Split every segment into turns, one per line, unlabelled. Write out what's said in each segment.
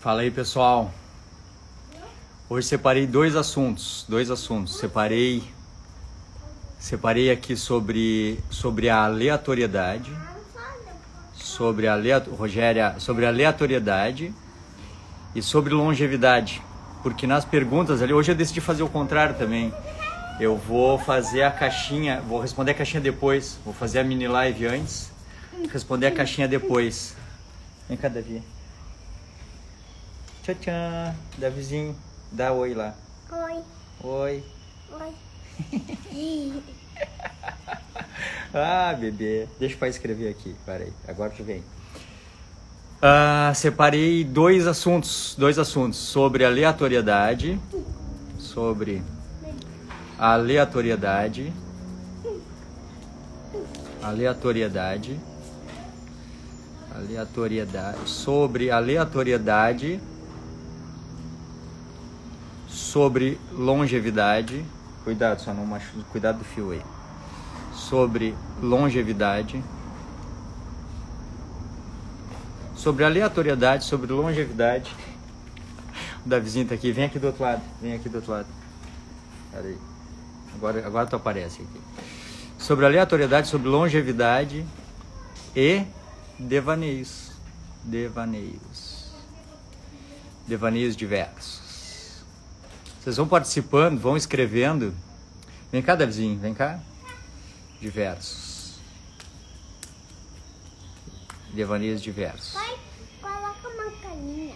Fala aí, pessoal. Hoje separei dois assuntos. Separei aqui sobre a aleatoriedade, sobre a aleatoriedade e sobre longevidade. Porque nas perguntas ali, hoje eu decidi fazer o contrário também. Eu vou fazer a caixinha, vou responder a caixinha depois. Vou fazer a mini live antes, responder a caixinha depois. Vem cá, Davi. Tchau, tchau. Davizinho, dá oi lá.
Oi.
Oi.
Oi.
Ah, bebê. Deixa o pai escrever aqui. Peraí, agora tu vem. Separei dois assuntos sobre aleatoriedade, sobre aleatoriedade, sobre aleatoriedade, sobre longevidade. Cuidado, só não machuca, cuidado do fio aí. Sobre longevidade, sobre aleatoriedade, sobre longevidade. O Davizinho tá aqui, vem aqui do outro lado, Pera aí. Agora tu aparece aqui. Sobre aleatoriedade, sobre longevidade e devaneios diversos. Vocês vão participando, vão escrevendo. Vem cá, Davizinho, vem cá. Devaneios diversos.
Pai, coloca uma caninha.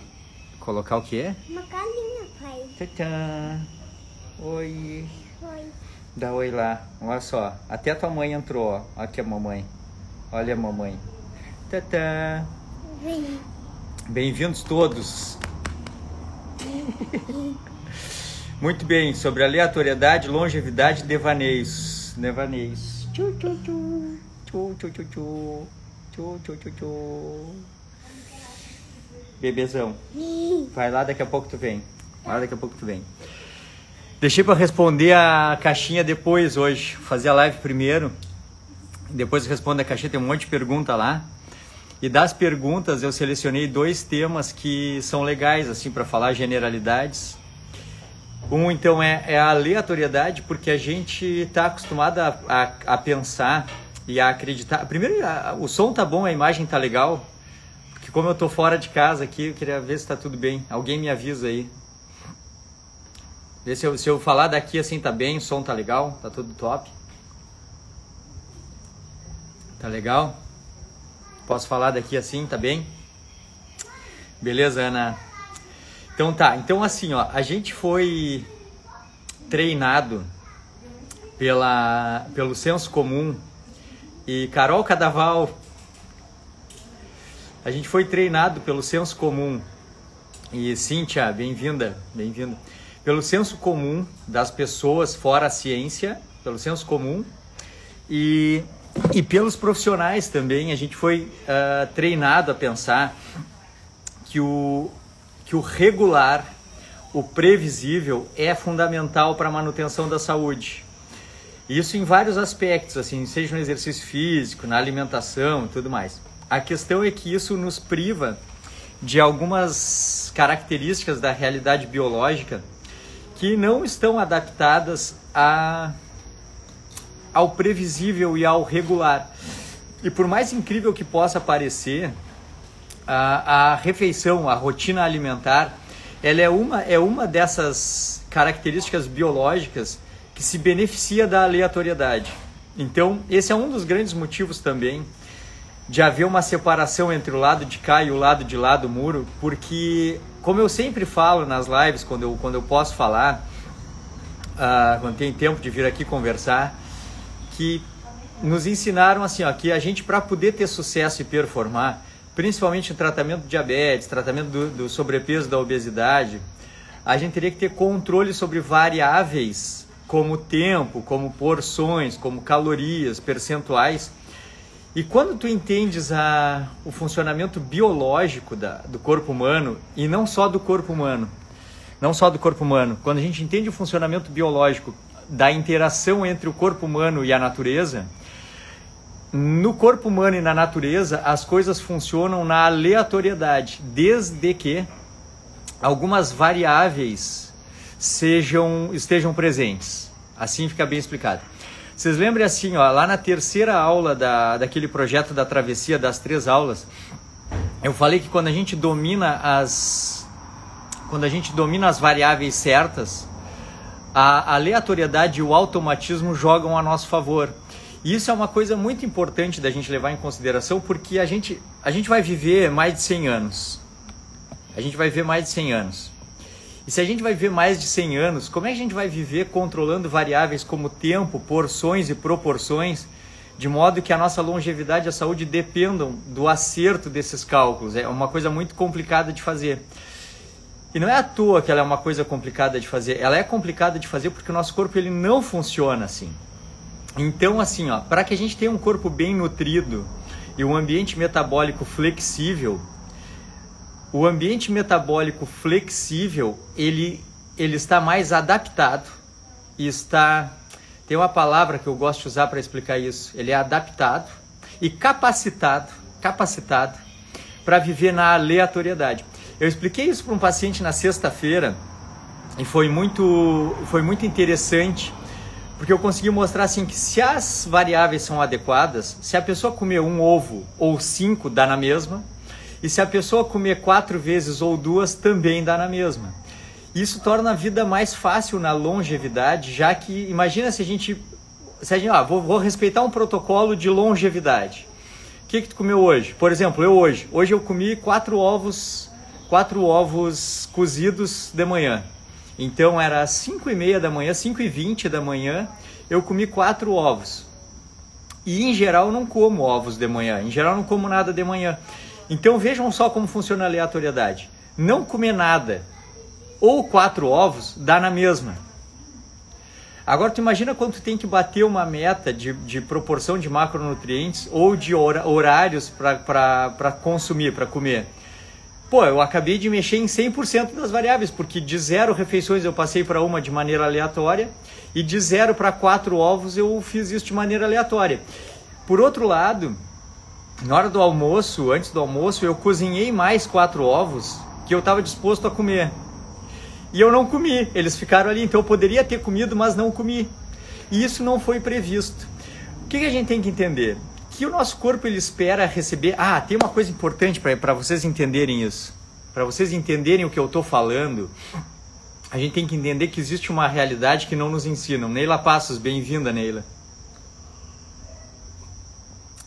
Colocar o quê?
Uma caninha, pai.
Tchan. Oi.
Oi.
Dá oi lá. Olha só. Até a tua mãe entrou, ó. Aqui a mamãe. Olha a mamãe. Tchan.
Vem.
Bem-vindos todos. Muito bem. Sobre aleatoriedade, longevidade e devaneios. Tchu, tchu, tchu. Tchu, tchu, tchu, tchu. Tchu, tchu, tchu, tchu. Bebezão. Vai lá, daqui a pouco tu vem. Deixei para responder a caixinha depois hoje. Vou fazer a live primeiro. Depois eu respondo a caixinha, tem um monte de pergunta lá. E das perguntas eu selecionei dois temas que são legais assim para falar generalidades. Um então é a aleatoriedade, porque a gente está acostumado a pensar e a acreditar. Primeiro, o som tá bom, a imagem tá legal. Porque como eu tô fora de casa aqui, eu queria ver se tá tudo bem. Alguém me avisa aí. Vê se eu falar daqui assim tá bem, o som tá legal, tá tudo top. Tá legal? Posso falar daqui assim, tá bem? Beleza, Ana? Então tá, então assim, ó, a gente foi treinado pelo senso comum. E Carol Cadaval, a gente foi treinado pelo senso comum. E Cíntia, bem-vinda. Pelo senso comum das pessoas fora a ciência, pelo senso comum. E pelos profissionais também, a gente foi treinado a pensar que o regular, o previsível é fundamental para a manutenção da saúde. Isso em vários aspectos, assim, seja no exercício físico, na alimentação e tudo mais. A questão é que isso nos priva de algumas características da realidade biológica que não estão adaptadas ao previsível e ao regular. E por mais incrível que possa parecer, a refeição, a rotina alimentar, ela é uma dessas características biológicas que se beneficia da aleatoriedade. Então, esse é um dos grandes motivos também de haver uma separação entre o lado de cá e o lado de lá do muro, porque, como eu sempre falo nas lives, quando eu posso falar, quando tem tempo de vir aqui conversar, que nos ensinaram assim, ó, que a gente, para poder ter sucesso e performar, principalmente no tratamento do diabetes, tratamento do sobrepeso, da obesidade, a gente teria que ter controle sobre variáveis como tempo, como porções, como calorias, percentuais. E quando tu entendes o funcionamento biológico do corpo humano, e não só do corpo humano, quando a gente entende o funcionamento biológico da interação entre o corpo humano e a natureza, no corpo humano e na natureza as coisas funcionam na aleatoriedade, desde que algumas variáveis estejam presentes. Assim fica bem explicado. Vocês lembram assim, ó, lá na terceira aula daquele projeto da travessia das 3 aulas, eu falei que quando a gente domina as variáveis certas, a aleatoriedade e o automatismo jogam a nosso favor. E isso é uma coisa muito importante da gente levar em consideração, porque a gente vai viver mais de 100 anos. A gente vai viver mais de 100 anos. E se a gente vai viver mais de 100 anos, como é que a gente vai viver controlando variáveis como tempo, porções e proporções, de modo que a nossa longevidade e a saúde dependam do acerto desses cálculos? É uma coisa muito complicada de fazer. E não é à toa que ela é uma coisa complicada de fazer. Ela é complicada de fazer porque o nosso corpo ele não funciona assim. Então, assim, ó, para que a gente tenha um corpo bem nutrido e um ambiente metabólico flexível, o ambiente metabólico flexível, ele está mais adaptado e tem uma palavra que eu gosto de usar para explicar isso. Ele é adaptado e capacitado para viver na aleatoriedade. Eu expliquei isso para um paciente na sexta-feira e foi muito interessante, porque eu consegui mostrar assim que se as variáveis são adequadas, se a pessoa comer um ovo ou 5 dá na mesma, e se a pessoa comer 4 vezes ou 2 também dá na mesma. Isso torna a vida mais fácil na longevidade, já que imagina se a gente vou respeitar um protocolo de longevidade. O que tu comeu hoje? Por exemplo, hoje eu comi 4 ovos cozidos de manhã. Então era 5h30 da manhã, 5h20 da manhã, eu comi 4 ovos. E em geral eu não como ovos de manhã, em geral eu não como nada de manhã. Então vejam só como funciona a aleatoriedade. Não comer nada ou 4 ovos dá na mesma. Agora tu imagina quando tu tem que bater uma meta de proporção de macronutrientes ou de horários para consumir, para comer. Pô, eu acabei de mexer em 100% das variáveis, porque de 0 refeições eu passei para uma de maneira aleatória e de 0 para 4 ovos eu fiz isso de maneira aleatória. Por outro lado, na hora do almoço, antes do almoço, eu cozinhei mais 4 ovos que eu estava disposto a comer. E eu não comi, eles ficaram ali, então eu poderia ter comido, mas não comi. E isso não foi previsto. O que a gente tem que entender? Que o nosso corpo ele espera receber... tem uma coisa importante para vocês entenderem isso. Para vocês entenderem o que eu estou falando, a gente tem que entender que existe uma realidade que não nos ensinam. Neila Passos, bem-vinda, Neila.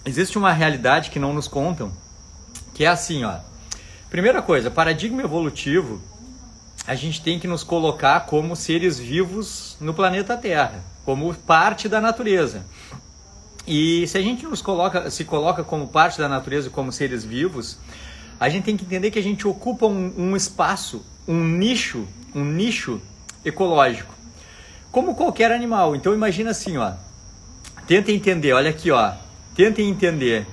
Existe uma realidade que não nos contam, que é assim, ó. Primeira coisa, paradigma evolutivo, a gente tem que nos colocar como seres vivos no planeta Terra, como parte da natureza. E se a gente se coloca como parte da natureza, como seres vivos, a gente tem que entender que a gente ocupa um espaço, um nicho ecológico, como qualquer animal. Então imagina assim, ó. Tenta entender, olha aqui, ó. Tentem entender.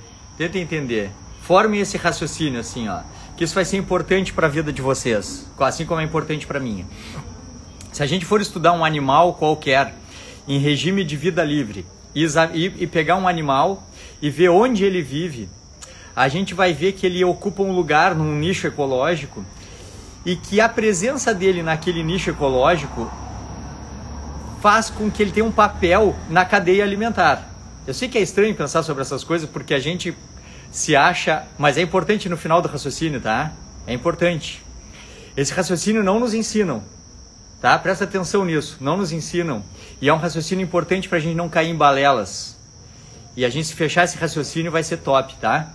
Formem esse raciocínio assim, ó. Que isso vai ser importante para a vida de vocês, assim como é importante para a minha. Se a gente for estudar um animal qualquer em regime de vida livre e pegar um animal e ver onde ele vive, a gente vai ver que ele ocupa um lugar num nicho ecológico e que a presença dele naquele nicho ecológico faz com que ele tenha um papel na cadeia alimentar. Eu sei que é estranho pensar sobre essas coisas porque a gente se acha... Mas é importante no final do raciocínio, tá? É importante. Esse raciocínio não nos ensinam, tá? Presta atenção nisso. Não nos ensinam. E é um raciocínio importante para a gente não cair em balelas. E a gente se fechar esse raciocínio vai ser top, tá?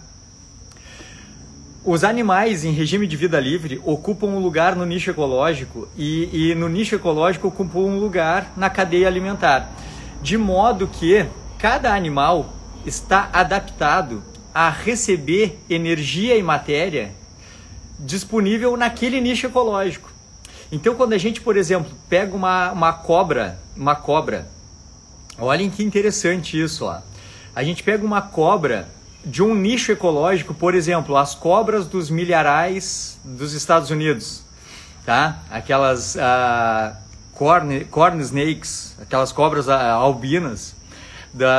Os animais em regime de vida livre ocupam um lugar no nicho ecológico e no nicho ecológico ocupam um lugar na cadeia alimentar. De modo que cada animal está adaptado a receber energia e matéria disponível naquele nicho ecológico. Então, quando a gente, por exemplo, pega uma cobra, olhem que interessante isso, ó. A gente pega uma cobra de um nicho ecológico, por exemplo, as cobras dos milharais dos Estados Unidos, tá? Aquelas corn snakes, aquelas cobras albinas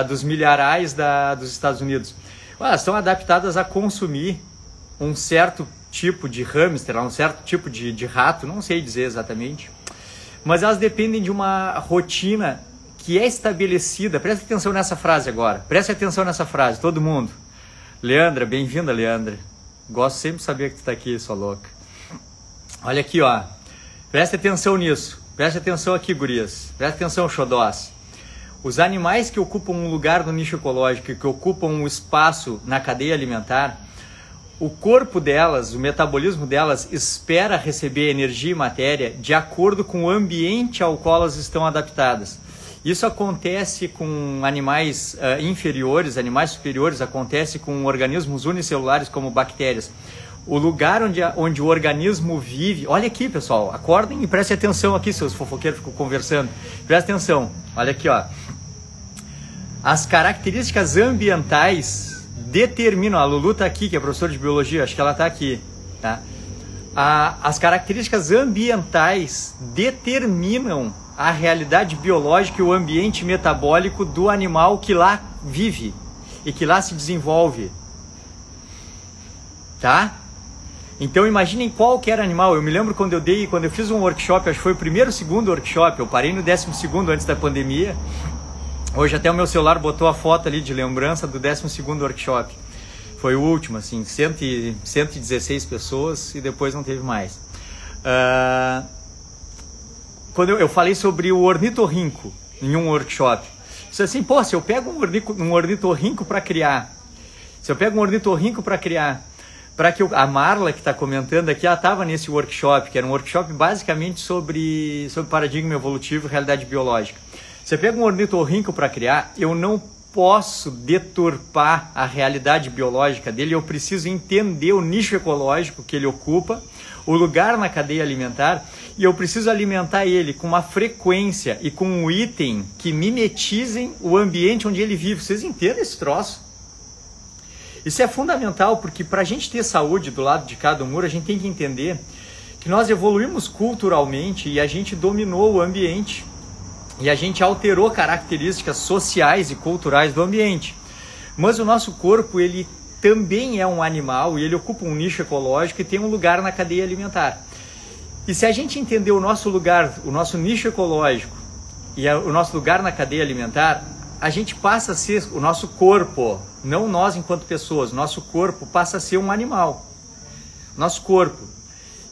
dos milharais dos Estados Unidos. Elas estão adaptadas a consumir um certo tipo de hamster, a um certo tipo de rato, não sei dizer exatamente, mas elas dependem de uma rotina que é estabelecida. Presta atenção nessa frase agora, presta atenção nessa frase, todo mundo. Leandra, bem-vinda, Leandra. Gosto sempre de saber que tu tá aqui, sua louca. Olha aqui, ó. Presta atenção nisso. Presta atenção aqui, gurias. Presta atenção, xodós. Os animais que ocupam um lugar no nicho ecológico, que ocupam um espaço na cadeia alimentar, o corpo delas, o metabolismo delas, espera receber energia e matéria de acordo com o ambiente ao qual elas estão adaptadas. Isso acontece com animais inferiores, animais superiores, acontece com organismos unicelulares como bactérias. O lugar onde o organismo vive... Olha aqui, pessoal, acordem e prestem atenção aqui, seus fofoqueiros ficam conversando. Presta atenção, olha aqui, ó. As características ambientais determinam... A Lulu está aqui, que é professora de biologia, acho que ela está aqui, tá? As características ambientais determinam a realidade biológica e o ambiente metabólico do animal que lá vive e que lá se desenvolve, tá? Então imaginem qualquer animal. Eu me lembro quando eu fiz um workshop, acho que foi o primeiro ou segundo workshop, eu parei no 12º antes da pandemia. Hoje até o meu celular botou a foto ali de lembrança do 12º workshop. Foi o último, assim, 116 pessoas e depois não teve mais. Quando eu falei sobre o ornitorrinco em um workshop, disse assim, pô, se eu pego um ornitorrinco para criar, para que a Marla, que está comentando aqui, ela estava nesse workshop, que era um workshop basicamente sobre paradigma evolutivo e realidade biológica. Se eu pego um ornitorrinco para criar, eu não posso deturpar a realidade biológica dele, eu preciso entender o nicho ecológico que ele ocupa, o lugar na cadeia alimentar, e eu preciso alimentar ele com uma frequência e com um item que mimetizem o ambiente onde ele vive. Vocês entendem esse troço? Isso é fundamental, porque para a gente ter saúde do lado de cada muro, a gente tem que entender que nós evoluímos culturalmente e a gente dominou o ambiente. E a gente alterou características sociais e culturais do ambiente. Mas o nosso corpo, ele também é um animal e ele ocupa um nicho ecológico e tem um lugar na cadeia alimentar. E se a gente entender o nosso lugar, o nosso nicho ecológico e o nosso lugar na cadeia alimentar, a gente passa a ser, o nosso corpo, não nós enquanto pessoas, nosso corpo passa a ser um animal. Nosso corpo.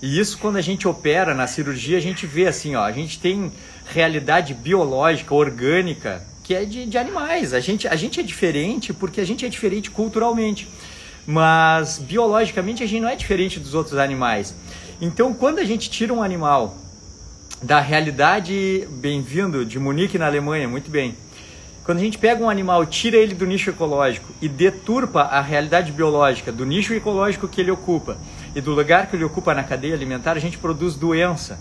E isso, quando a gente opera na cirurgia, a gente vê assim, ó, a gente tem realidade biológica, orgânica, que é de animais. A gente é diferente porque a gente é diferente culturalmente, mas biologicamente a gente não é diferente dos outros animais. Então, quando a gente tira um animal da realidade, bem-vindo de Munique, na Alemanha, muito bem. Quando a gente pega um animal, tira ele do nicho ecológico e deturpa a realidade biológica do nicho ecológico que ele ocupa e do lugar que ele ocupa na cadeia alimentar, a gente produz doença.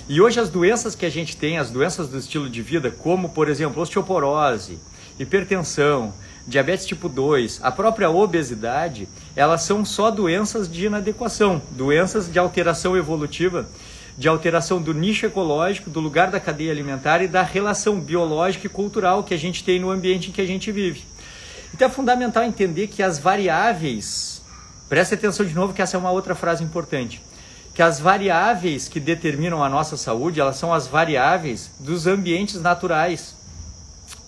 E hoje as doenças que a gente tem, as doenças do estilo de vida, como, por exemplo, osteoporose, hipertensão, diabetes tipo 2, a própria obesidade, elas são só doenças de inadequação, doenças de alteração evolutiva, de alteração do nicho ecológico, do lugar da cadeia alimentar e da relação biológica e cultural que a gente tem no ambiente em que a gente vive. Então é fundamental entender que as variáveis, preste atenção de novo que essa é uma outra frase importante, que as variáveis que determinam a nossa saúde, elas são as variáveis dos ambientes naturais,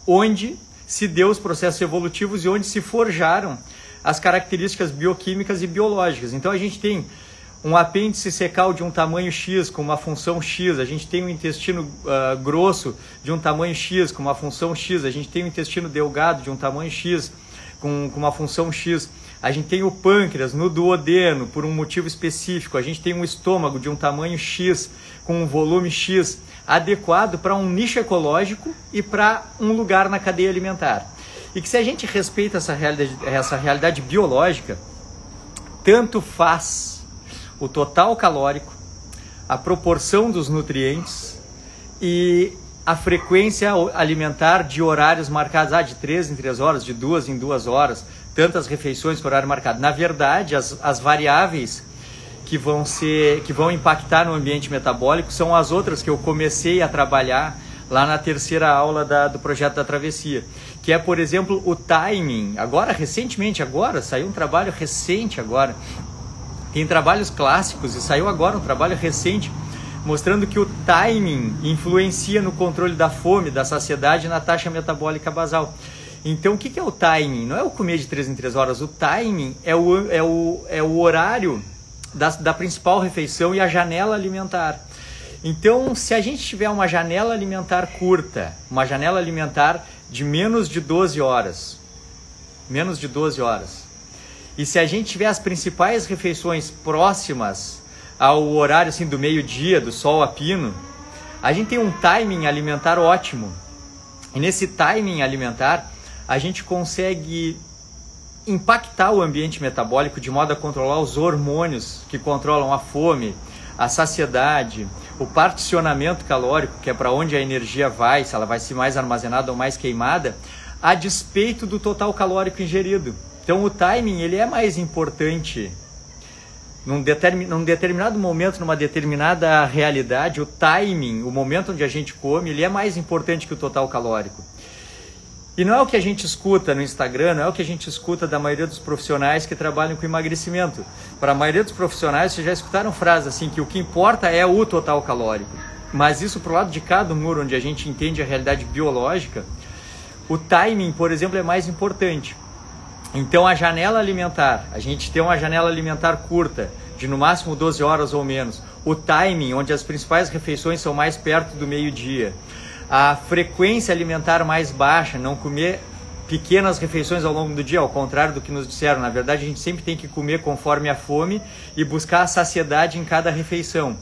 onde se deu os processos evolutivos e onde se forjaram as características bioquímicas e biológicas. Então a gente tem um apêndice secal de um tamanho X com uma função X, a gente tem um intestino grosso de um tamanho X com uma função X, a gente tem um intestino delgado de um tamanho X com uma função X, a gente tem o pâncreas no duodeno por um motivo específico, a gente tem um estômago de um tamanho X com um volume X adequado para um nicho ecológico e para um lugar na cadeia alimentar. E que se a gente respeita essa realidade biológica, tanto faz o total calórico, a proporção dos nutrientes e a frequência alimentar de horários marcados, de 3 em 3 horas, de 2 em 2 horas, tantas refeições por horário marcado. Na verdade, as variáveis que vão impactar no ambiente metabólico são as outras que eu comecei a trabalhar lá na terceira aula do projeto da travessia, que é, por exemplo, o timing. Agora, recentemente, saiu um trabalho recente agora, Tem trabalhos clássicos, e saiu agora um trabalho recente, mostrando que o timing influencia no controle da fome, da saciedade e na taxa metabólica basal. Então, o que é o timing? Não é o comer de 3 em 3 horas. O timing é o horário da principal refeição e a janela alimentar. Então, se a gente tiver uma janela alimentar curta, uma janela alimentar de menos de 12 horas, e se a gente tiver as principais refeições próximas ao horário assim, do meio-dia, do sol a pino, a gente tem um timing alimentar ótimo. E nesse timing alimentar, a gente consegue impactar o ambiente metabólico de modo a controlar os hormônios que controlam a fome, a saciedade, o particionamento calórico, que é para onde a energia vai, se ela vai ser mais armazenada ou mais queimada, a despeito do total calórico ingerido. Então o timing ele é mais importante. Num determinado momento, numa determinada realidade, o timing, o momento onde a gente come, ele é mais importante que o total calórico. E não é o que a gente escuta no Instagram, não é o que a gente escuta da maioria dos profissionais que trabalham com emagrecimento. Para a maioria dos profissionais, vocês já escutaram frases assim, que o que importa é o total calórico. Mas isso pro lado de cá do muro, onde a gente entende a realidade biológica, o timing, por exemplo, é mais importante. Então a janela alimentar, a gente tem uma janela alimentar curta, de no máximo 12 horas ou menos. O timing, onde as principais refeições são mais perto do meio-dia. A frequência alimentar mais baixa, não comer pequenas refeições ao longo do dia, ao contrário do que nos disseram. Na verdade, a gente sempre tem que comer conforme a fome e buscar a saciedade em cada refeição.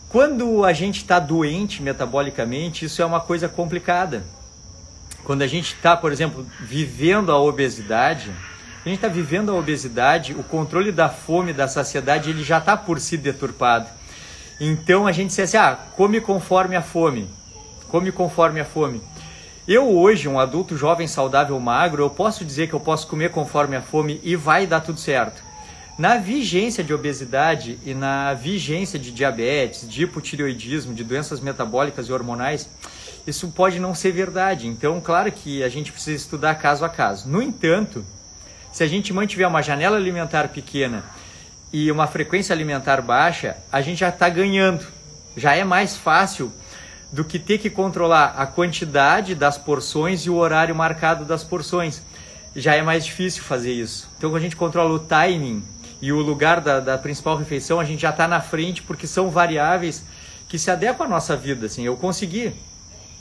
Quando a gente está doente metabolicamente, isso é uma coisa complicada. Quando a gente está, por exemplo, vivendo a obesidade, o controle da fome, da saciedade, ele já está por si deturpado. Então a gente diz assim, come conforme a fome. Eu hoje, um adulto jovem, saudável, magro, eu posso dizer que eu posso comer conforme a fome e vai dar tudo certo. Na vigência de obesidade e na vigência de diabetes, de hipotireoidismo, de doenças metabólicas e hormonais, isso pode não ser verdade. Então, claro que a gente precisa estudar caso a caso. No entanto, se a gente mantiver uma janela alimentar pequena e uma frequência alimentar baixa, a gente já está ganhando. Já é mais fácil do que ter que controlar a quantidade das porções e o horário marcado das porções. Já é mais difícil fazer isso. Então, quando a gente controla o timing e o lugar da principal refeição, a gente já está na frente, porque são variáveis que se adequam à nossa vida. Assim, eu consegui,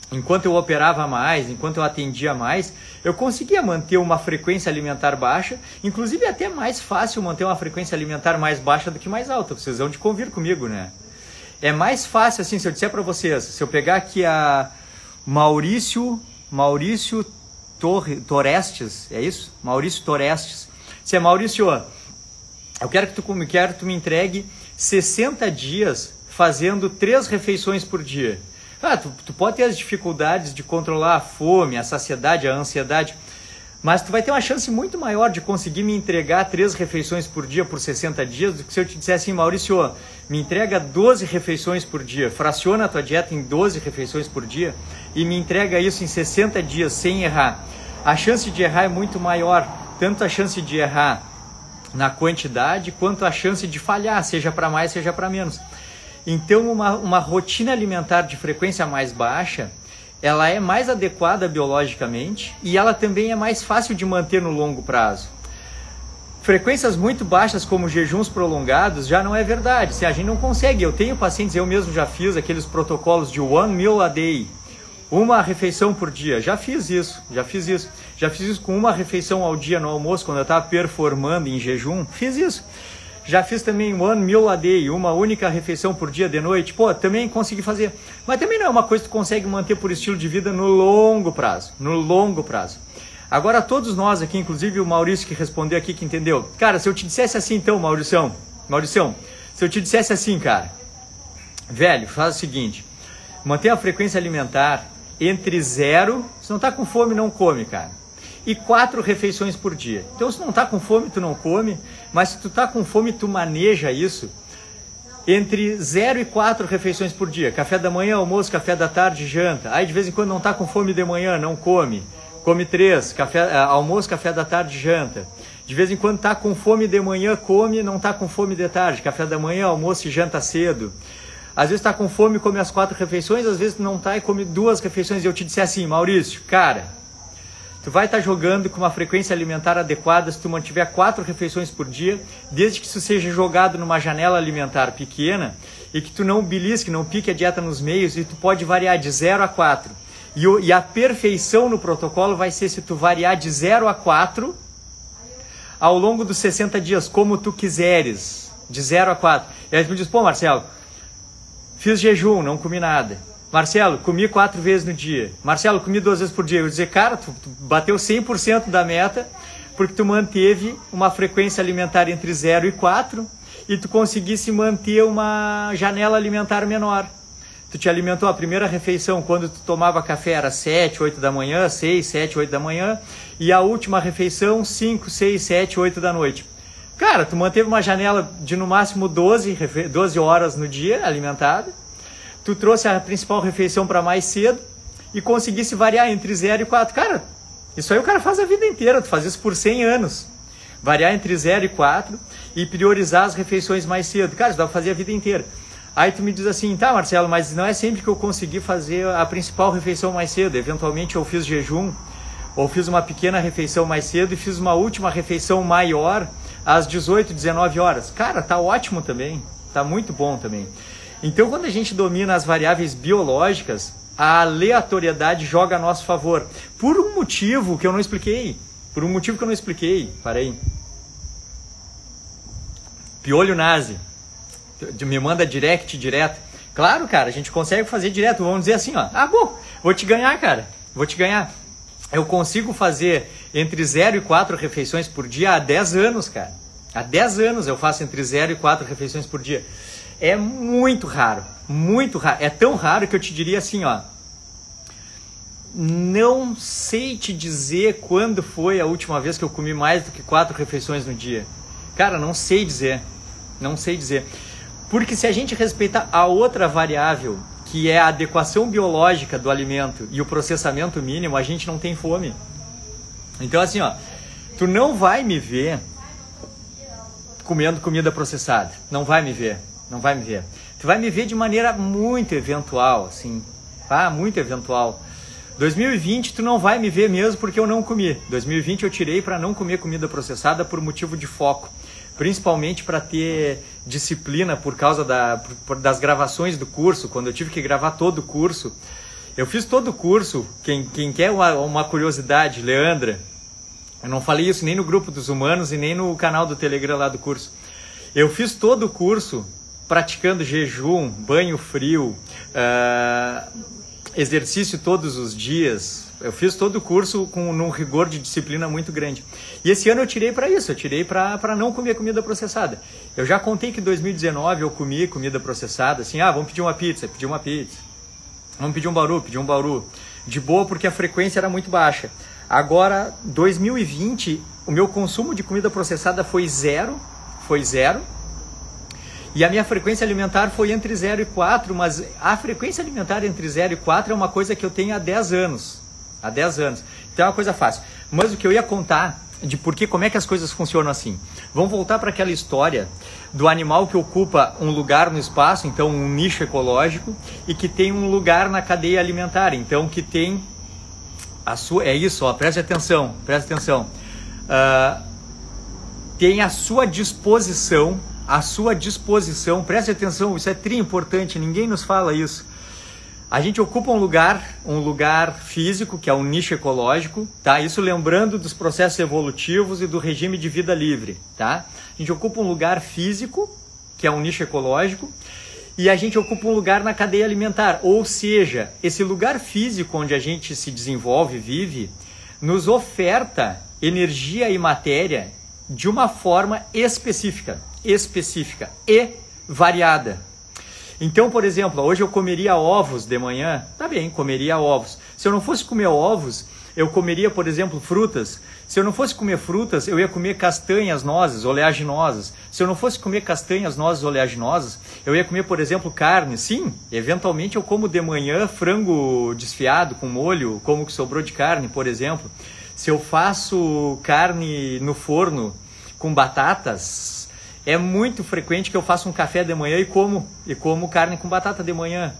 enquanto eu operava mais, enquanto eu atendia mais, eu conseguia manter uma frequência alimentar baixa, inclusive é até mais fácil manter uma frequência alimentar mais baixa do que mais alta. Vocês vão de convir comigo, né? É mais fácil, assim, se eu disser para vocês, se eu pegar aqui a Maurício Torestes, é isso? Maurício Torestes. Se é Maurício, eu quero que tu me entregue 60 dias fazendo 3 refeições por dia. Tu pode ter as dificuldades de controlar a fome, a saciedade, a ansiedade, mas tu vai ter uma chance muito maior de conseguir me entregar 3 refeições por dia por 60 dias do que se eu te dissesse assim, Maurício, me entrega 12 refeições por dia, fraciona a tua dieta em 12 refeições por dia e me entrega isso em 60 dias sem errar. A chance de errar é muito maior, tanto a chance de errar na quantidade quanto a chance de falhar, seja para mais, seja para menos. Então, uma rotina alimentar de frequência mais baixa, ela é mais adequada biologicamente e ela também é mais fácil de manter no longo prazo. Frequências muito baixas, como jejuns prolongados, já não é verdade. Se a gente não consegue, eu tenho pacientes, eu mesmo já fiz aqueles protocolos de 1 meal a day, uma refeição por dia. Já fiz isso com uma refeição ao dia no almoço, quando eu estava performando em jejum, fiz isso. Já fiz também 1 meal a day, uma única refeição por dia de noite. Também consegui fazer. Mas também não é uma coisa que tu consegue manter por estilo de vida no longo prazo. Agora, todos nós aqui, inclusive o Maurício que respondeu aqui, que entendeu. Cara, se eu te dissesse assim então, Mauricião, se eu te dissesse assim, cara, velho, faz o seguinte, mantenha a frequência alimentar entre 0, se não tá com fome, não come, cara, e 4 refeições por dia. Então, se não tá com fome, tu não come, mas se tu tá com fome, tu maneja isso entre 0 e 4 refeições por dia. Café da manhã, almoço, café da tarde, janta. Aí, de vez em quando, não tá com fome de manhã, não come. Come 3, almoço, café da tarde, janta. De vez em quando tá com fome de manhã, come, não tá com fome de tarde. Café da manhã, almoço e janta cedo. Às vezes tá com fome e come as 4 refeições, às vezes não tá e come 2 refeições. E eu te disser assim, Maurício, cara, tu vai estar jogando com uma frequência alimentar adequada se tu mantiver 4 refeições por dia, desde que isso seja jogado numa janela alimentar pequena e que tu não belisque, não pique a dieta nos meios, e tu pode variar de 0 a 4. E a perfeição no protocolo vai ser se tu variar de 0 a 4 ao longo dos 60 dias, como tu quiseres, de 0 a 4. E aí tu me diz, pô, Marcelo, fiz jejum, não comi nada. Marcelo, comi 4 vezes no dia. Marcelo, comi 2 vezes por dia. Eu vou dizer, cara, tu bateu 100% da meta, porque tu manteve uma frequência alimentar entre 0 e 4 e tu conseguisse manter uma janela alimentar menor. Tu te alimentou a primeira refeição, quando tu tomava café, era 7, 8 da manhã, 6, 7, 8 da manhã, e a última refeição, 5, 6, 7, 8 da noite. Cara, tu manteve uma janela de no máximo 12 horas no dia alimentada, tu trouxe a principal refeição para mais cedo e conseguisse variar entre 0 e 4. Cara, isso aí o cara faz a vida inteira, tu faz isso por 100 anos. Variar entre 0 e 4 e priorizar as refeições mais cedo. Cara, isso dá para fazer a vida inteira. Aí tu me diz assim, tá, Marcelo, mas não é sempre que eu consegui fazer a principal refeição mais cedo. Eventualmente eu fiz jejum, ou fiz uma pequena refeição mais cedo e fiz uma última refeição maior às 18, 19 horas. Cara, tá ótimo também, tá muito bom também. Então, quando a gente domina as variáveis biológicas, a aleatoriedade joga a nosso favor. Por um motivo que eu não expliquei. Parei. Piolho nazi. Me manda direct direto. Claro, cara, a gente consegue fazer direto. Vamos dizer assim, ó. Ah, bom, vou te ganhar, cara. Vou te ganhar. Eu consigo fazer entre 0 e 4 refeições por dia há 10 anos, cara. Há 10 anos eu faço entre 0 e 4 refeições por dia. É muito raro, muito raro. É tão raro que eu te diria assim, ó. Não sei te dizer quando foi a última vez que eu comi mais do que 4 refeições no dia. Cara, não sei dizer. Não sei dizer. Porque se a gente respeitar a outra variável, que é a adequação biológica do alimento e o processamento mínimo, a gente não tem fome. Então assim, ó, tu não vai me ver comendo comida processada. Não vai me ver. Não vai me ver. Tu vai me ver de maneira muito eventual, assim, tá? Muito eventual. 2020 tu não vai me ver mesmo porque eu não comi. 2020 eu tirei para não comer comida processada por motivo de foco. Principalmente para ter disciplina por causa das gravações do curso. Quando eu tive que gravar todo o curso, eu fiz todo o curso. Quem quer uma curiosidade, Leandra, eu não falei isso nem no grupo dos humanos e nem no canal do Telegram lá do curso. Eu fiz todo o curso praticando jejum, banho frio, exercício todos os dias. Eu fiz todo o curso num rigor de disciplina muito grande. E esse ano eu tirei para isso, eu tirei para não comer comida processada. Eu já contei que em 2019 eu comi comida processada, assim, vamos pedir uma pizza. Vamos pedir um bauru. De boa, porque a frequência era muito baixa. Agora, 2020, o meu consumo de comida processada foi zero. E a minha frequência alimentar foi entre 0 e 4, mas a frequência alimentar entre 0 e 4 é uma coisa que eu tenho há 10 anos. Há 10 anos. Então é uma coisa fácil. Mas o que eu ia contar de como é que as coisas funcionam assim. Vamos voltar para aquela história do animal que ocupa um lugar no espaço, então um nicho ecológico, e que tem um lugar na cadeia alimentar. Então que tem a sua... É isso, ó, preste atenção. Tem a sua disposição, preste atenção, isso é tri importante, ninguém nos fala isso. A gente ocupa um lugar físico, que é um nicho ecológico, tá? Isso lembrando dos processos evolutivos e do regime de vida livre, tá? A gente ocupa um lugar físico, que é um nicho ecológico, e a gente ocupa um lugar na cadeia alimentar. Ou seja, esse lugar físico onde a gente se desenvolve, vive, nos oferta energia e matéria de uma forma específica e variada. Então, por exemplo, hoje eu comeria ovos de manhã, tá bem, comeria ovos. Se eu não fosse comer ovos, eu comeria, por exemplo, frutas. Se eu não fosse comer frutas, eu ia comer castanhas, nozes, oleaginosas. Se eu não fosse comer castanhas, nozes, oleaginosas, eu ia comer, por exemplo, carne. Sim, eventualmente eu como de manhã frango desfiado com molho, como que sobrou de carne, por exemplo. se eu faço carne no forno com batatas, é muito frequente que eu faça um café de manhã e como carne com batata de manhã.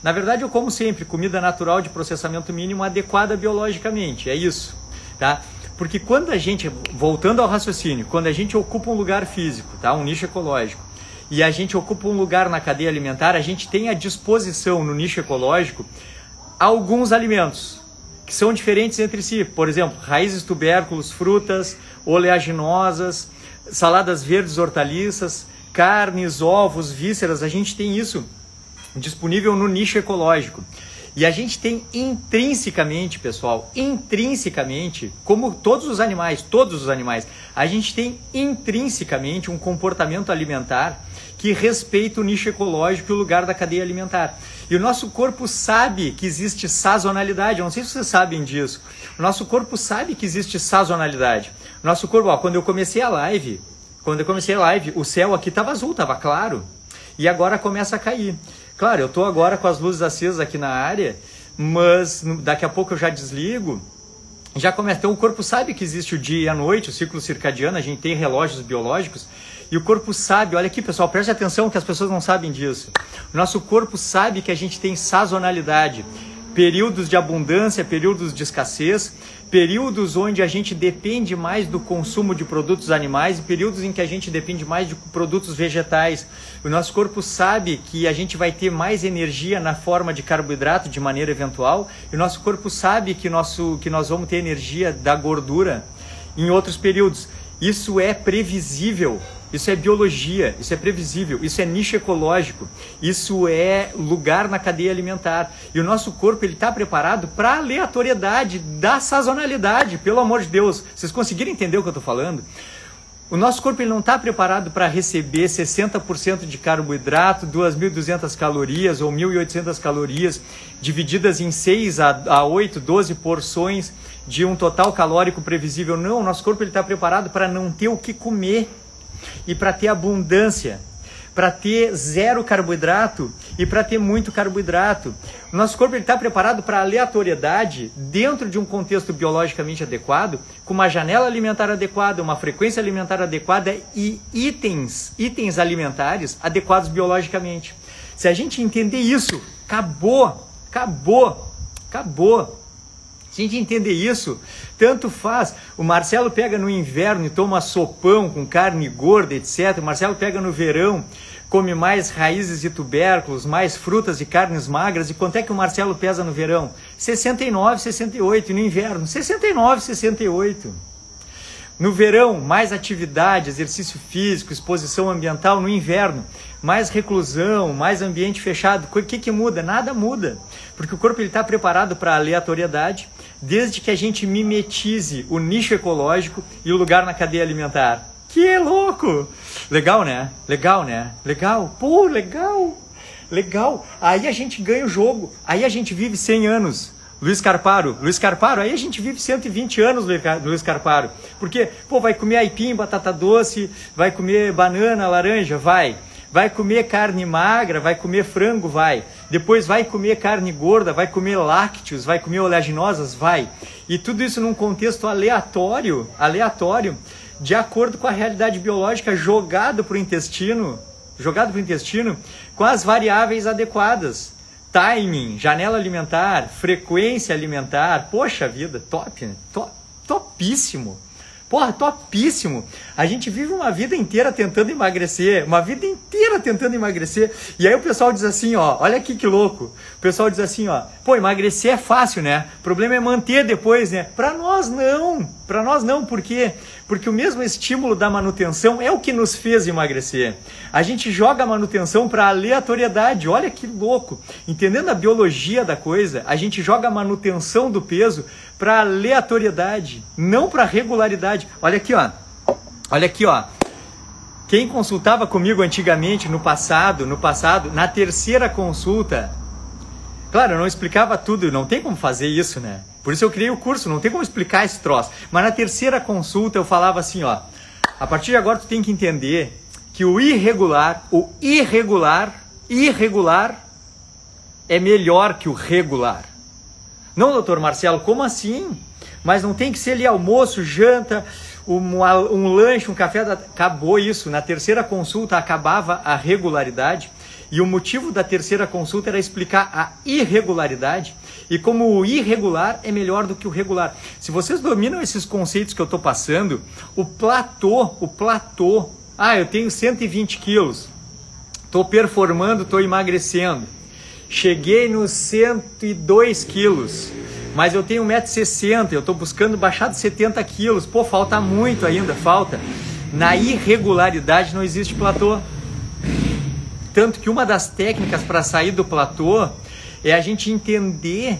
Na verdade, eu como sempre comida natural de processamento mínimo adequada biologicamente, é isso, tá? Porque quando a gente, voltando ao raciocínio, quando a gente ocupa um lugar físico, tá? Um nicho ecológico, e a gente ocupa um lugar na cadeia alimentar, a gente tem à disposição no nicho ecológico alguns alimentos que são diferentes entre si. Por exemplo, raízes, tubérculos, frutas, oleaginosas, saladas verdes, hortaliças, carnes, ovos, vísceras, a gente tem isso disponível no nicho ecológico. E a gente tem intrinsecamente, pessoal, intrinsecamente, como todos os animais, a gente tem intrinsecamente um comportamento alimentar que respeita o nicho ecológico e o lugar da cadeia alimentar. E o nosso corpo sabe que existe sazonalidade, eu não sei se vocês sabem disso. O nosso corpo sabe que existe sazonalidade. O nosso corpo, ó, quando eu comecei a live, o céu aqui estava azul, estava claro, e agora começa a cair. Claro, eu estou agora com as luzes acesas aqui na área, mas daqui a pouco eu já desligo, já começa. Então o corpo sabe que existe o dia e a noite, o ciclo circadiano, a gente tem relógios biológicos, e o corpo sabe, olha aqui pessoal, preste atenção que as pessoas não sabem disso. O nosso corpo sabe que a gente tem sazonalidade, períodos de abundância, períodos de escassez, períodos onde a gente depende mais do consumo de produtos animais e períodos em que a gente depende mais de produtos vegetais. O nosso corpo sabe que a gente vai ter mais energia na forma de carboidrato de maneira eventual, e o nosso corpo sabe que nós vamos ter energia da gordura em outros períodos. Isso é previsível. Isso é biologia, isso é previsível, isso é nicho ecológico, isso é lugar na cadeia alimentar. E o nosso corpo está preparado para a aleatoriedade da sazonalidade, pelo amor de Deus. Vocês conseguiram entender o que eu estou falando? O nosso corpo não está preparado para receber 60% de carboidrato, 2.200 calorias ou 1.800 calorias, divididas em 6 a 8, 12 porções de um total calórico previsível. Não, o nosso corpo está preparado para não ter o que comer. E para ter abundância, para ter zero carboidrato e para ter muito carboidrato. O nosso corpo está preparado para a aleatoriedade dentro de um contexto biologicamente adequado, com uma janela alimentar adequada, uma frequência alimentar adequada e itens alimentares adequados biologicamente. Se a gente entender isso, acabou. Se a gente entender isso, tanto faz. O Marcelo pega no inverno e toma sopão com carne gorda, etc. O Marcelo pega no verão, come mais raízes e tubérculos, mais frutas e carnes magras. E quanto é que o Marcelo pesa no verão? 69, 68. E no inverno, 69, 68. No verão, mais atividade, exercício físico, exposição ambiental. No inverno, mais reclusão, mais ambiente fechado. O que muda? Nada muda. Porque o corpo está preparado para a aleatoriedade, desde que a gente mimetize o nicho ecológico e o lugar na cadeia alimentar. Que louco! Legal, né? Legal. Pô, legal. Aí a gente ganha o jogo. Aí a gente vive 100 anos. Luiz Carparo, aí a gente vive 120 anos, Luiz Carparo. Porque, pô, vai comer aipim, batata doce, vai comer banana, laranja, vai comer carne magra, vai comer frango, vai. Depois vai comer carne gorda, vai comer lácteos, vai comer oleaginosas, vai. E tudo isso num contexto aleatório, de acordo com a realidade biológica, jogado para o intestino, com as variáveis adequadas. Timing, janela alimentar, frequência alimentar, poxa vida, top, né? Topíssimo. Porra, topíssimo. A gente vive uma vida inteira tentando emagrecer. E aí o pessoal diz assim, ó, olha aqui que louco. O pessoal diz assim, ó, pô, emagrecer é fácil, né? O problema é manter depois, né? Pra nós não. Por quê? Porque o mesmo estímulo da manutenção é o que nos fez emagrecer. A gente joga a manutenção para aleatoriedade. Olha que louco. Entendendo a biologia da coisa, a gente joga a manutenção do peso para aleatoriedade, não para regularidade. Olha aqui, ó. Quem consultava comigo antigamente, no passado, na terceira consulta, claro, eu não explicava tudo, não tem como fazer isso, né? Por isso eu criei o curso, não tem como explicar esse troço. Mas na terceira consulta eu falava assim, ó, a partir de agora tu tem que entender que o irregular é melhor que o regular. Não, doutor Marcelo, como assim? Mas não tem que ser ali almoço, janta, um lanche, um café. Acabou isso. Na terceira consulta acabava a regularidade. E o motivo da terceira consulta era explicar a irregularidade e como o irregular é melhor do que o regular. Se vocês dominam esses conceitos que eu estou passando, o platô, eu tenho 120 quilos, estou performando, estou emagrecendo, cheguei nos 102 quilos, mas eu tenho 1,60 m, eu estou buscando baixar de 70 quilos, pô, falta muito ainda, falta. Na irregularidade não existe platô. Tanto que uma das técnicas para sair do platô é a gente entender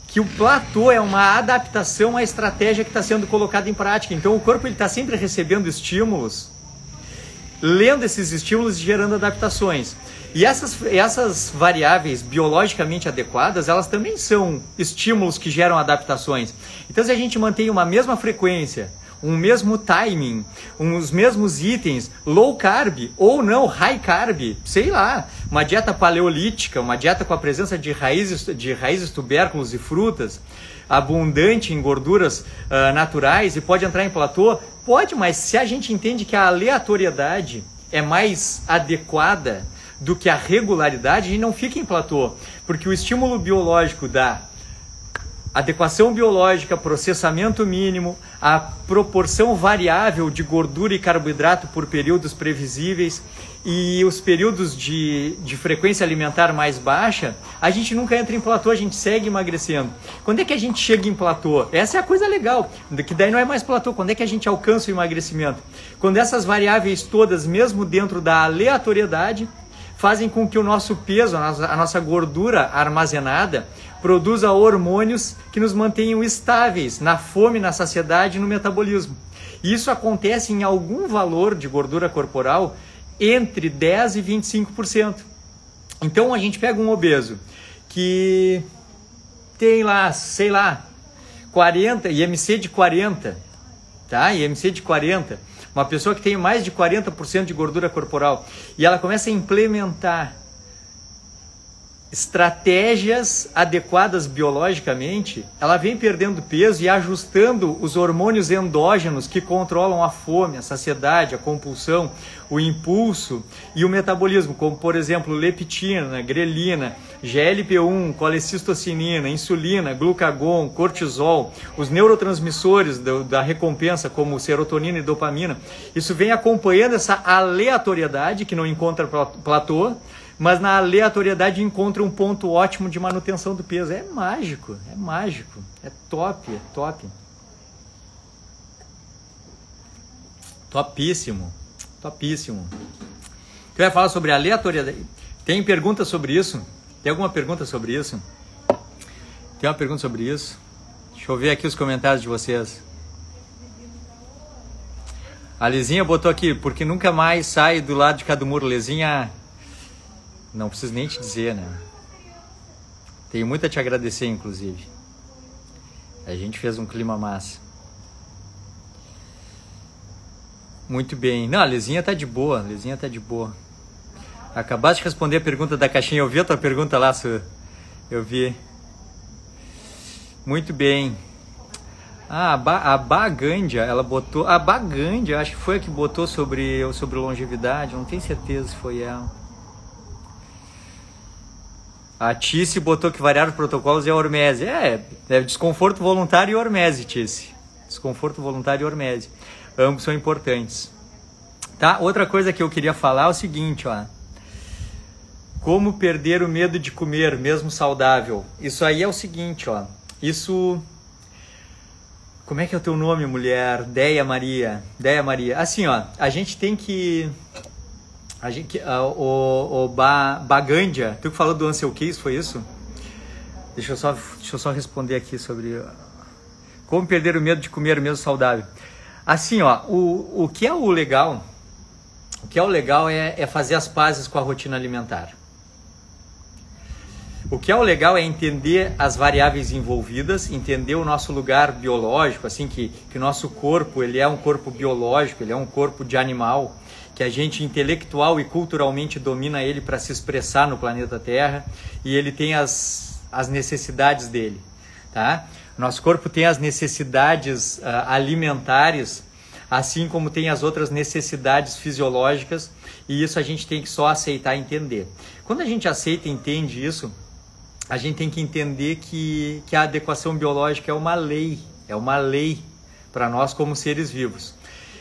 que o platô é uma adaptação à estratégia que está sendo colocada em prática. Então o corpo está sempre recebendo estímulos, lendo esses estímulos e gerando adaptações. E essas variáveis biologicamente adequadas, elas também são estímulos que geram adaptações. Então se a gente mantém uma mesma frequência, um mesmo timing, os mesmos itens, low carb ou não, high carb, sei lá, uma dieta paleolítica, uma dieta com a presença de raízes, tubérculos e frutas, abundante em gorduras naturais e pode entrar em platô? Pode, mas se a gente entende que a aleatoriedade é mais adequada do que a regularidade, a gente não fica em platô, porque o estímulo biológico da adequação biológica, processamento mínimo, a proporção variável de gordura e carboidrato por períodos previsíveis e os períodos de frequência alimentar mais baixa, a gente nunca entra em platô, a gente segue emagrecendo. Quando é que a gente chega em platô? Essa é a coisa legal, que daí não é mais platô. Quando é que a gente alcança o emagrecimento? Quando essas variáveis todas, mesmo dentro da aleatoriedade, fazem com que o nosso peso, a nossa gordura armazenada, produza hormônios que nos mantenham estáveis na fome, na saciedade e no metabolismo. E isso acontece em algum valor de gordura corporal entre 10% e 25%. Então a gente pega um obeso que tem lá, sei lá, 40, IMC de 40, tá? IMC de 40. Uma pessoa que tem mais de 40% de gordura corporal e ela começa a implementar estratégias adequadas biologicamente, ela vem perdendo peso e ajustando os hormônios endógenos que controlam a fome, a saciedade, a compulsão, o impulso e o metabolismo, como por exemplo leptina, grelina, GLP-1, colecistocinina, insulina, glucagon, cortisol, os neurotransmissores da recompensa como serotonina e dopamina. Isso vem acompanhando essa aleatoriedade que não encontra platô, mas na aleatoriedade encontra um ponto ótimo de manutenção do peso. É mágico, é top, é top. Topíssimo, topíssimo. Você vai falar sobre aleatoriedade? Tem pergunta sobre isso? Tem alguma pergunta sobre isso? Tem uma pergunta sobre isso? Deixa eu ver aqui os comentários de vocês. A Lizinha botou aqui, porque nunca mais sai do lado de cada muro. Lizinha, não preciso nem te dizer, né? Tenho muito a te agradecer, inclusive. A gente fez um clima massa. Muito bem. Não, a Lizinha tá de boa. Lizinha tá de boa. Acabaste de responder a pergunta da caixinha. Eu vi a tua pergunta lá, Su. Eu vi. Muito bem. Ah, a Bagândia, ela botou... A Bagândia, acho que foi a que botou sobre longevidade. Não tenho certeza se foi ela. A Tice botou que variar os protocolos é a hormese. É desconforto voluntário e hormese, Tice. Desconforto voluntário e hormese. Ambos são importantes. Tá? Outra coisa que eu queria falar é o seguinte, ó. Como perder o medo de comer, mesmo saudável. Isso aí é o seguinte, ó. Isso... Como é que é o teu nome, mulher? Deia Maria. Deia Maria. Assim, ó. A gente tem que... Bagândia, tu que falou do Ansel Keys, foi isso? Deixa eu só responder aqui sobre como perder o medo de comer mesmo saudável. Assim, ó, o que é o legal? O que é o legal é fazer as pazes com a rotina alimentar. O que é o legal é entender as variáveis envolvidas, entender o nosso lugar biológico, assim, que o nosso corpo, ele é um corpo biológico, ele é um corpo de animal, que a gente intelectual e culturalmente domina ele para se expressar no planeta Terra, e ele tem as necessidades dele, tá? Nosso corpo tem as necessidades alimentares, assim como tem as outras necessidades fisiológicas, e isso a gente tem que só aceitar e entender. Quando a gente aceita e entende isso, a gente tem que entender que a adequação biológica é uma lei para nós como seres vivos.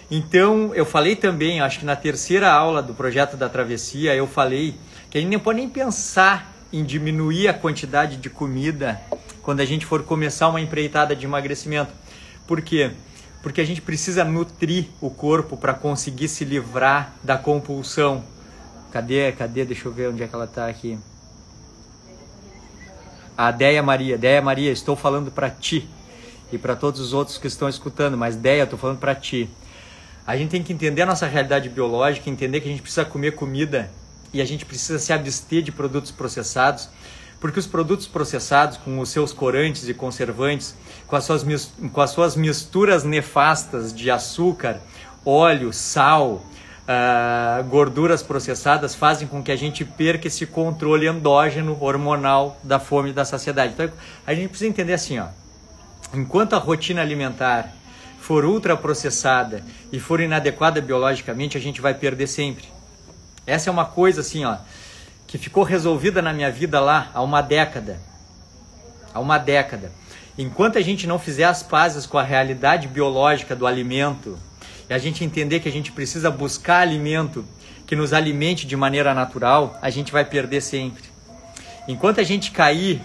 Então, eu falei também, acho que na terceira aula do projeto da travessia, eu falei que a gente não pode nem pensar em diminuir a quantidade de comida quando a gente for começar uma empreitada de emagrecimento. Por quê? Porque a gente precisa nutrir o corpo para conseguir se livrar da compulsão. Cadê? Deixa eu ver onde é que ela está aqui. A Deia Maria, estou falando para ti e para todos os outros que estão escutando, mas Deia, estou falando para ti. A gente tem que entender a nossa realidade biológica, entender que a gente precisa comer comida e a gente precisa se abster de produtos processados, porque os produtos processados, com os seus corantes e conservantes, com as suas misturas nefastas de açúcar, óleo, sal, gorduras processadas, fazem com que a gente perca esse controle endógeno hormonal da fome e da saciedade. Então, a gente precisa entender assim, ó, enquanto a rotina alimentar for ultraprocessada e for inadequada biologicamente, a gente vai perder sempre. Essa é uma coisa assim, ó, que ficou resolvida na minha vida lá há uma década. Enquanto a gente não fizer as pazes com a realidade biológica do alimento, e a gente entender que a gente precisa buscar alimento que nos alimente de maneira natural, a gente vai perder sempre. Enquanto a gente cair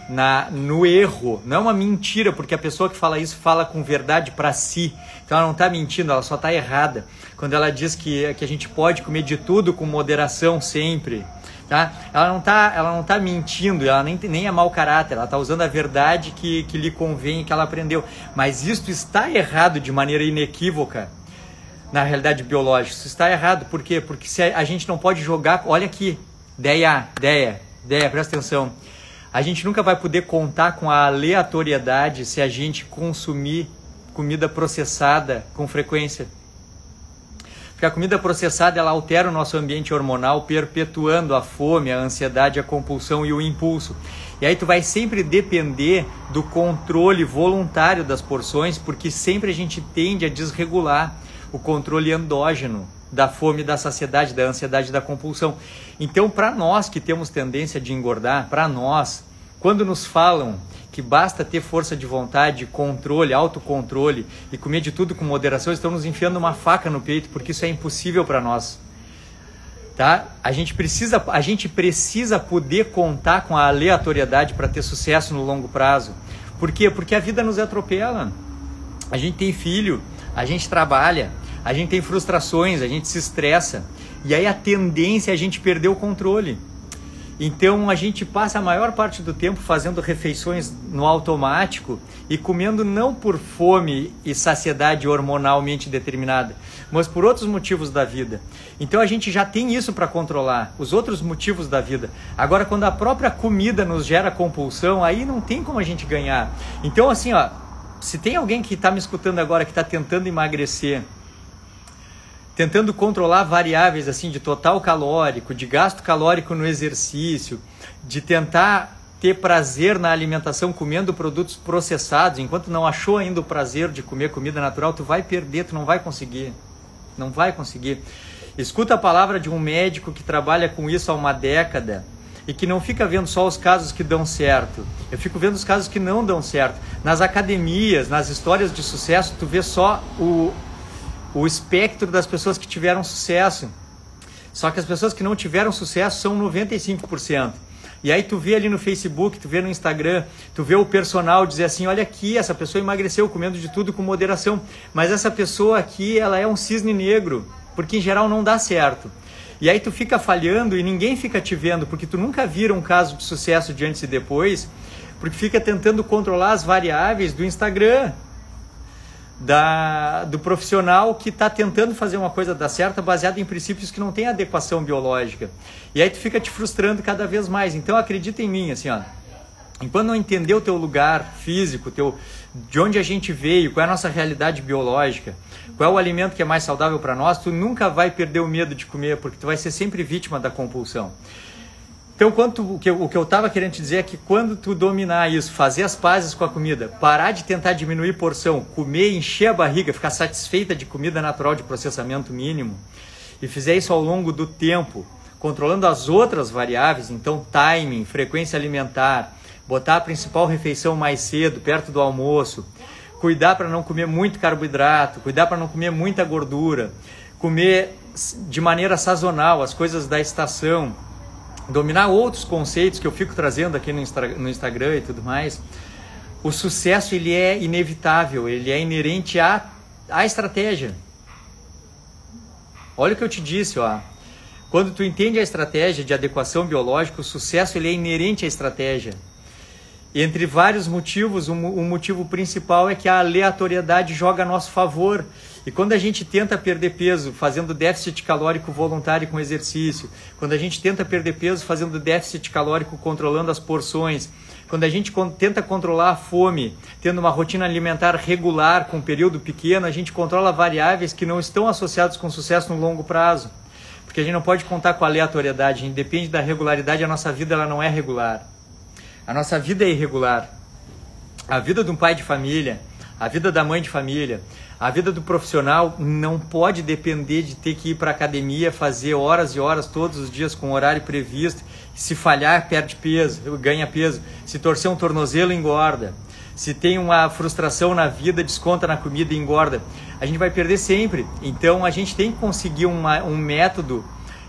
no erro, não é uma mentira, porque a pessoa que fala isso fala com verdade para si. Então ela não está mentindo, ela só está errada. Quando ela diz que a gente pode comer de tudo com moderação sempre. Tá? Ela não tá mentindo, ela nem é mau caráter, ela está usando a verdade que lhe convém, que ela aprendeu. Mas isto está errado de maneira inequívoca na realidade biológica. Isso está errado, por quê? Porque se a gente não pode jogar... Olha aqui, Deia, presta atenção. A gente nunca vai poder contar com a aleatoriedade se a gente consumir comida processada com frequência. Porque a comida processada, ela altera o nosso ambiente hormonal, perpetuando a fome, a ansiedade, a compulsão e o impulso. E aí tu vai sempre depender do controle voluntário das porções, porque sempre a gente tende a desregular o controle endógeno da fome, da saciedade, da ansiedade, da compulsão. Então, para nós que temos tendência de engordar, para nós, quando nos falam que basta ter força de vontade, controle, autocontrole e comer de tudo com moderação, estão nos enfiando uma faca no peito, porque isso é impossível para nós. Tá? A gente precisa poder contar com a aleatoriedade para ter sucesso no longo prazo. Por quê? Porque a vida nos atropela. A gente tem filho, a gente trabalha, a gente tem frustrações, a gente se estressa. E aí a tendência é a gente perder o controle. Então a gente passa a maior parte do tempo fazendo refeições no automático e comendo não por fome e saciedade hormonalmente determinada, mas por outros motivos da vida. Então a gente já tem isso para controlar, os outros motivos da vida. Agora, quando a própria comida nos gera compulsão, aí não tem como a gente ganhar. Então assim, ó, se tem alguém que está me escutando agora que está tentando emagrecer, tentando controlar variáveis assim de total calórico, de gasto calórico no exercício, de tentar ter prazer na alimentação comendo produtos processados, enquanto não achou ainda o prazer de comer comida natural, tu vai perder, tu não vai conseguir. Não vai conseguir. Escuta a palavra de um médico que trabalha com isso há uma década e que não fica vendo só os casos que dão certo. Eu fico vendo os casos que não dão certo. Nas academias, nas histórias de sucesso, tu vê só o espectro das pessoas que tiveram sucesso. Só que as pessoas que não tiveram sucesso são 95%. E aí tu vê ali no Facebook, tu vê no Instagram, tu vê o personal dizer assim, olha aqui, essa pessoa emagreceu comendo de tudo com moderação, mas essa pessoa aqui, ela é um cisne negro, porque em geral não dá certo. E aí tu fica falhando e ninguém fica te vendo, porque tu nunca vira um caso de sucesso de antes e depois, porque fica tentando controlar as variáveis do Instagram, do profissional que está tentando fazer uma coisa dar certo baseada em princípios que não tem adequação biológica. E aí tu fica te frustrando cada vez mais. Então acredita em mim, assim, ó, enquanto não entender o teu lugar físico, de onde a gente veio, qual é a nossa realidade biológica, qual é o alimento que é mais saudável para nós, tu nunca vai perder o medo de comer, porque tu vai ser sempre vítima da compulsão. Então, o que eu estava querendo te dizer é que quando tu dominar isso, fazer as pazes com a comida, parar de tentar diminuir porção, comer, encher a barriga, ficar satisfeita de comida natural de processamento mínimo, e fizer isso ao longo do tempo, controlando as outras variáveis, então timing, frequência alimentar, botar a principal refeição mais cedo, perto do almoço, cuidar para não comer muito carboidrato, cuidar para não comer muita gordura, comer de maneira sazonal as coisas da estação, dominar outros conceitos que eu fico trazendo aqui no Instagram e tudo mais, o sucesso ele é inevitável, ele é inerente à estratégia. Olha o que eu te disse, ó. Quando tu entende a estratégia de adequação biológica, o sucesso ele é inerente à estratégia. Entre vários motivos, o motivo principal é que a aleatoriedade joga a nosso favor. E quando a gente tenta perder peso fazendo déficit calórico voluntário com exercício, quando a gente tenta perder peso fazendo déficit calórico controlando as porções, quando a gente tenta controlar a fome, tendo uma rotina alimentar regular com um período pequeno, a gente controla variáveis que não estão associadas com sucesso no longo prazo. Porque a gente não pode contar com a aleatoriedade, a gente depende da regularidade, a nossa vida ela não é regular. A nossa vida é irregular. A vida de um pai de família, a vida da mãe de família, a vida do profissional não pode depender de ter que ir para a academia, fazer horas e horas todos os dias com horário previsto. Se falhar, perde peso, ganha peso. Se torcer um tornozelo, engorda. Se tem uma frustração na vida, desconta na comida e engorda. A gente vai perder sempre. Então a gente tem que conseguir um método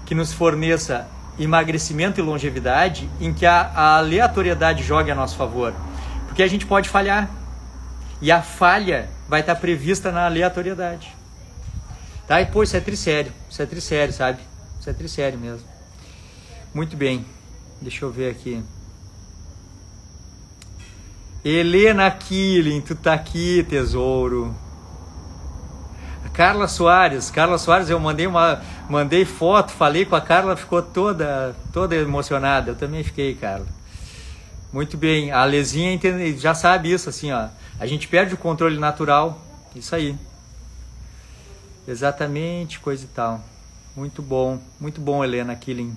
que nos forneça emagrecimento e longevidade em que a aleatoriedade jogue a nosso favor. Porque a gente pode falhar. E a falha vai estar prevista na aleatoriedade. Tá? E pô, isso é trissério, sabe? Isso é trissério mesmo. Muito bem. Deixa eu ver aqui. Helena Killing, tu tá aqui, tesouro. Carla Soares, eu mandei foto, falei com a Carla, ficou toda emocionada. Eu também fiquei, Carla. Muito bem, a Lezinha já sabe isso, assim, ó. A gente perde o controle natural, isso aí. Exatamente, coisa e tal. Muito bom, Helena Killing.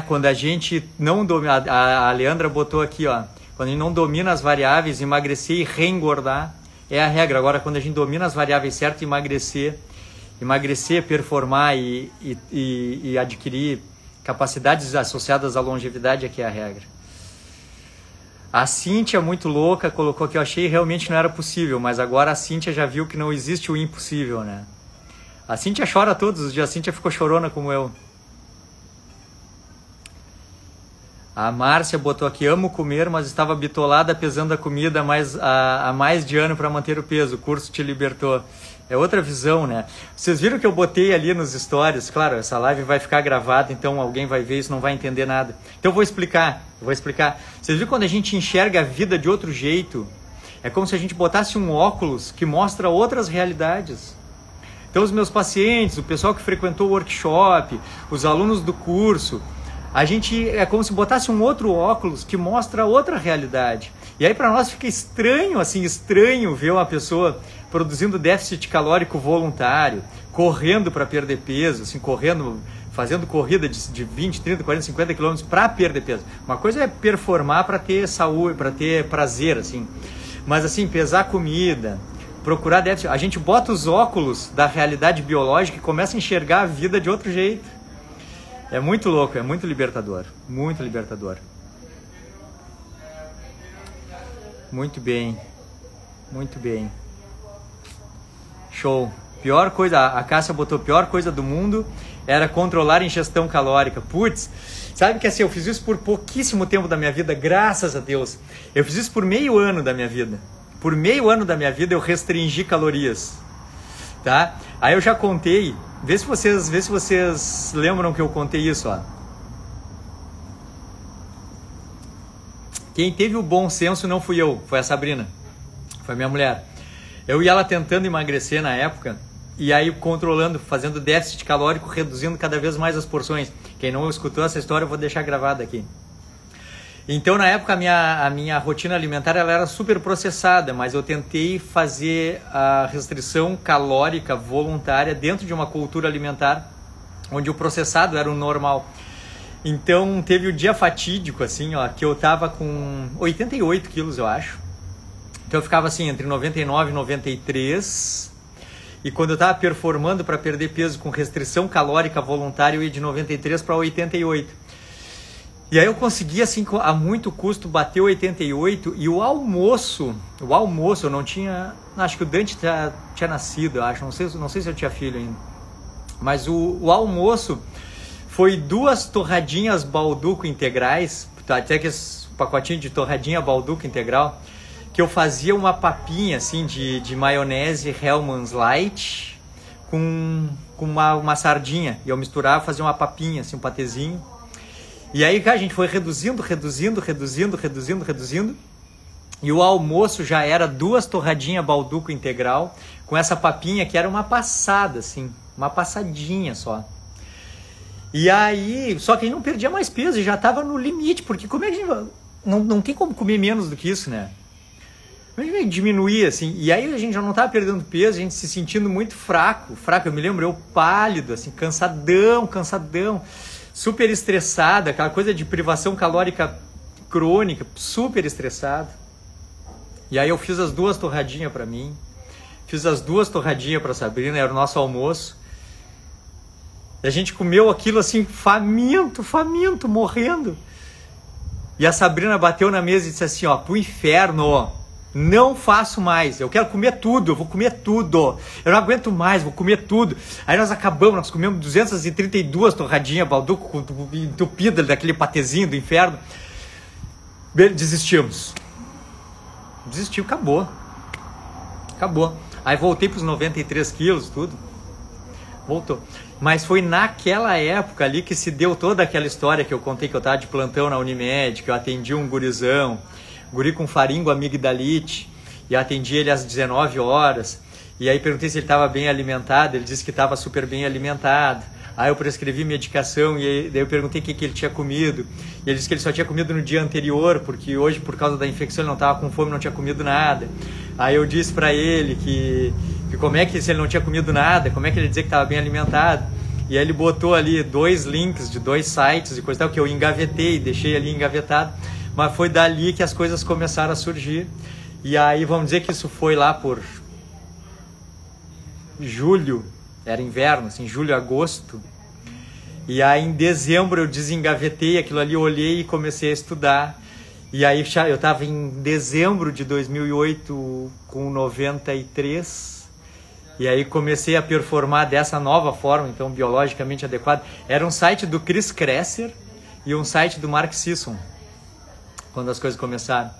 Quando a gente não domina, a Leandra botou aqui, ó, quando a gente não domina as variáveis, emagrecer e reengordar é a regra. Agora, quando a gente domina as variáveis certas, emagrecer, performar e adquirir capacidades associadas à longevidade é que é a regra. A Cíntia, muito louca, colocou que eu achei realmente não era possível, mas agora a Cíntia já viu que não existe o impossível, né? A Cíntia chora todos os dias, a Cíntia ficou chorona como eu. A Márcia botou aqui, amo comer, mas estava bitolada pesando a comida há mais de ano para manter o peso. O curso te libertou. É outra visão, né? Vocês viram que eu botei ali nos stories? Claro, essa live vai ficar gravada, então alguém vai ver isso, não vai entender nada. Então eu vou explicar. Vocês viram quando a gente enxerga a vida de outro jeito? É como se a gente botasse um óculos que mostra outras realidades. Então os meus pacientes, o pessoal que frequentou o workshop, os alunos do curso, a gente é como se botasse um outro óculos que mostra outra realidade. E aí para nós fica estranho ver uma pessoa produzindo déficit calórico voluntário, correndo para perder peso, assim, fazendo corrida de 20, 30, 40, 50 km para perder peso. Uma coisa é performar para ter saúde, para ter prazer, assim. Mas assim, pesar comida, procurar déficit, a gente bota os óculos da realidade biológica e começa a enxergar a vida de outro jeito. É muito louco, é muito libertador. Muito libertador. Muito bem. Muito bem. Show. Pior coisa, a Cássia botou, pior coisa do mundo era controlar a ingestão calórica. Putz, sabe que assim, eu fiz isso por pouquíssimo tempo da minha vida, graças a Deus. Eu fiz isso por meio ano da minha vida. Por meio ano da minha vida eu restringi calorias. Tá? Aí eu já contei, vê se vocês lembram que eu contei isso, ó. Quem teve o bom senso não fui eu, foi a Sabrina, foi minha mulher. Eu e ela tentando emagrecer na época, e aí controlando, fazendo déficit calórico, reduzindo cada vez mais as porções. Quem não escutou essa história eu vou deixar gravada aqui. Então na época a minha rotina alimentar ela era super processada, mas eu tentei fazer a restrição calórica voluntária dentro de uma cultura alimentar onde o processado era o normal. Então teve o dia fatídico, assim, ó, que eu tava com 88 quilos, eu acho. Então eu ficava assim, entre 99 e 93. E quando eu tava performando para perder peso com restrição calórica voluntária, eu ia de 93 para 88. E aí eu consegui, assim, a muito custo, bater 88. E o almoço eu não tinha... Acho que o Dante tinha nascido, eu acho. Não sei se eu tinha filho ainda. Mas o almoço foi 2 torradinhas Balduco integrais, até que esse pacotinho de torradinha Balduco integral, que eu fazia uma papinha assim de maionese Hellmann's Light com uma sardinha. E eu misturava, fazia uma papinha, assim, um patezinho. E aí, cara, a gente foi reduzindo. E o almoço já era 2 torradinhas Balduco integral com essa papinha que era uma passada, assim, uma passadinha só. E aí, só que a gente não perdia mais peso e já tava no limite, porque como é que a gente... Não tem como comer menos do que isso, né? A gente diminuir, assim, e aí a gente já não tava perdendo peso, a gente se sentindo muito fraco, eu me lembro, eu pálido, assim, cansadão, super estressado, aquela coisa de privação calórica crônica, super estressado. E aí eu fiz as 2 torradinhas pra mim, fiz as 2 torradinhas pra Sabrina, era o nosso almoço. E a gente comeu aquilo assim, faminto, morrendo. E a Sabrina bateu na mesa e disse assim, ó, pro inferno, não faço mais, eu quero comer tudo, eu vou comer tudo, eu não aguento mais, vou comer tudo. Aí nós comemos 232 torradinhas Balduco entupida daquele patezinho do inferno. Desistimos, acabou. Aí voltei pros 93 quilos, tudo. Voltou. Mas foi naquela época ali que se deu toda aquela história que eu contei, que eu tava de plantão na Unimed, que eu atendi um gurizão, guri com faringoamigdalite, e atendi ele às 19 horas. E aí perguntei se ele estava bem alimentado, ele disse que estava super bem alimentado. Aí eu prescrevi medicação e daí eu perguntei o que ele tinha comido. E ele disse que ele só tinha comido no dia anterior, porque hoje, por causa da infecção, ele não estava com fome, não tinha comido nada. Aí eu disse para ele que como é que, se ele não tinha comido nada, como é que ele dizia que estava bem alimentado. E aí ele botou ali 2 links de 2 sites e coisa tal, que eu engavetei, deixei ali engavetado. Mas foi dali que as coisas começaram a surgir. E aí vamos dizer que isso foi lá por julho, era inverno, assim, julho, agosto. E aí em dezembro eu desengavetei aquilo ali, olhei e comecei a estudar. E aí eu estava em dezembro de 2008 com 93. E aí comecei a performar dessa nova forma, então biologicamente adequada. Era um site do Chris Kresser e um site do Mark Sisson, quando as coisas começaram.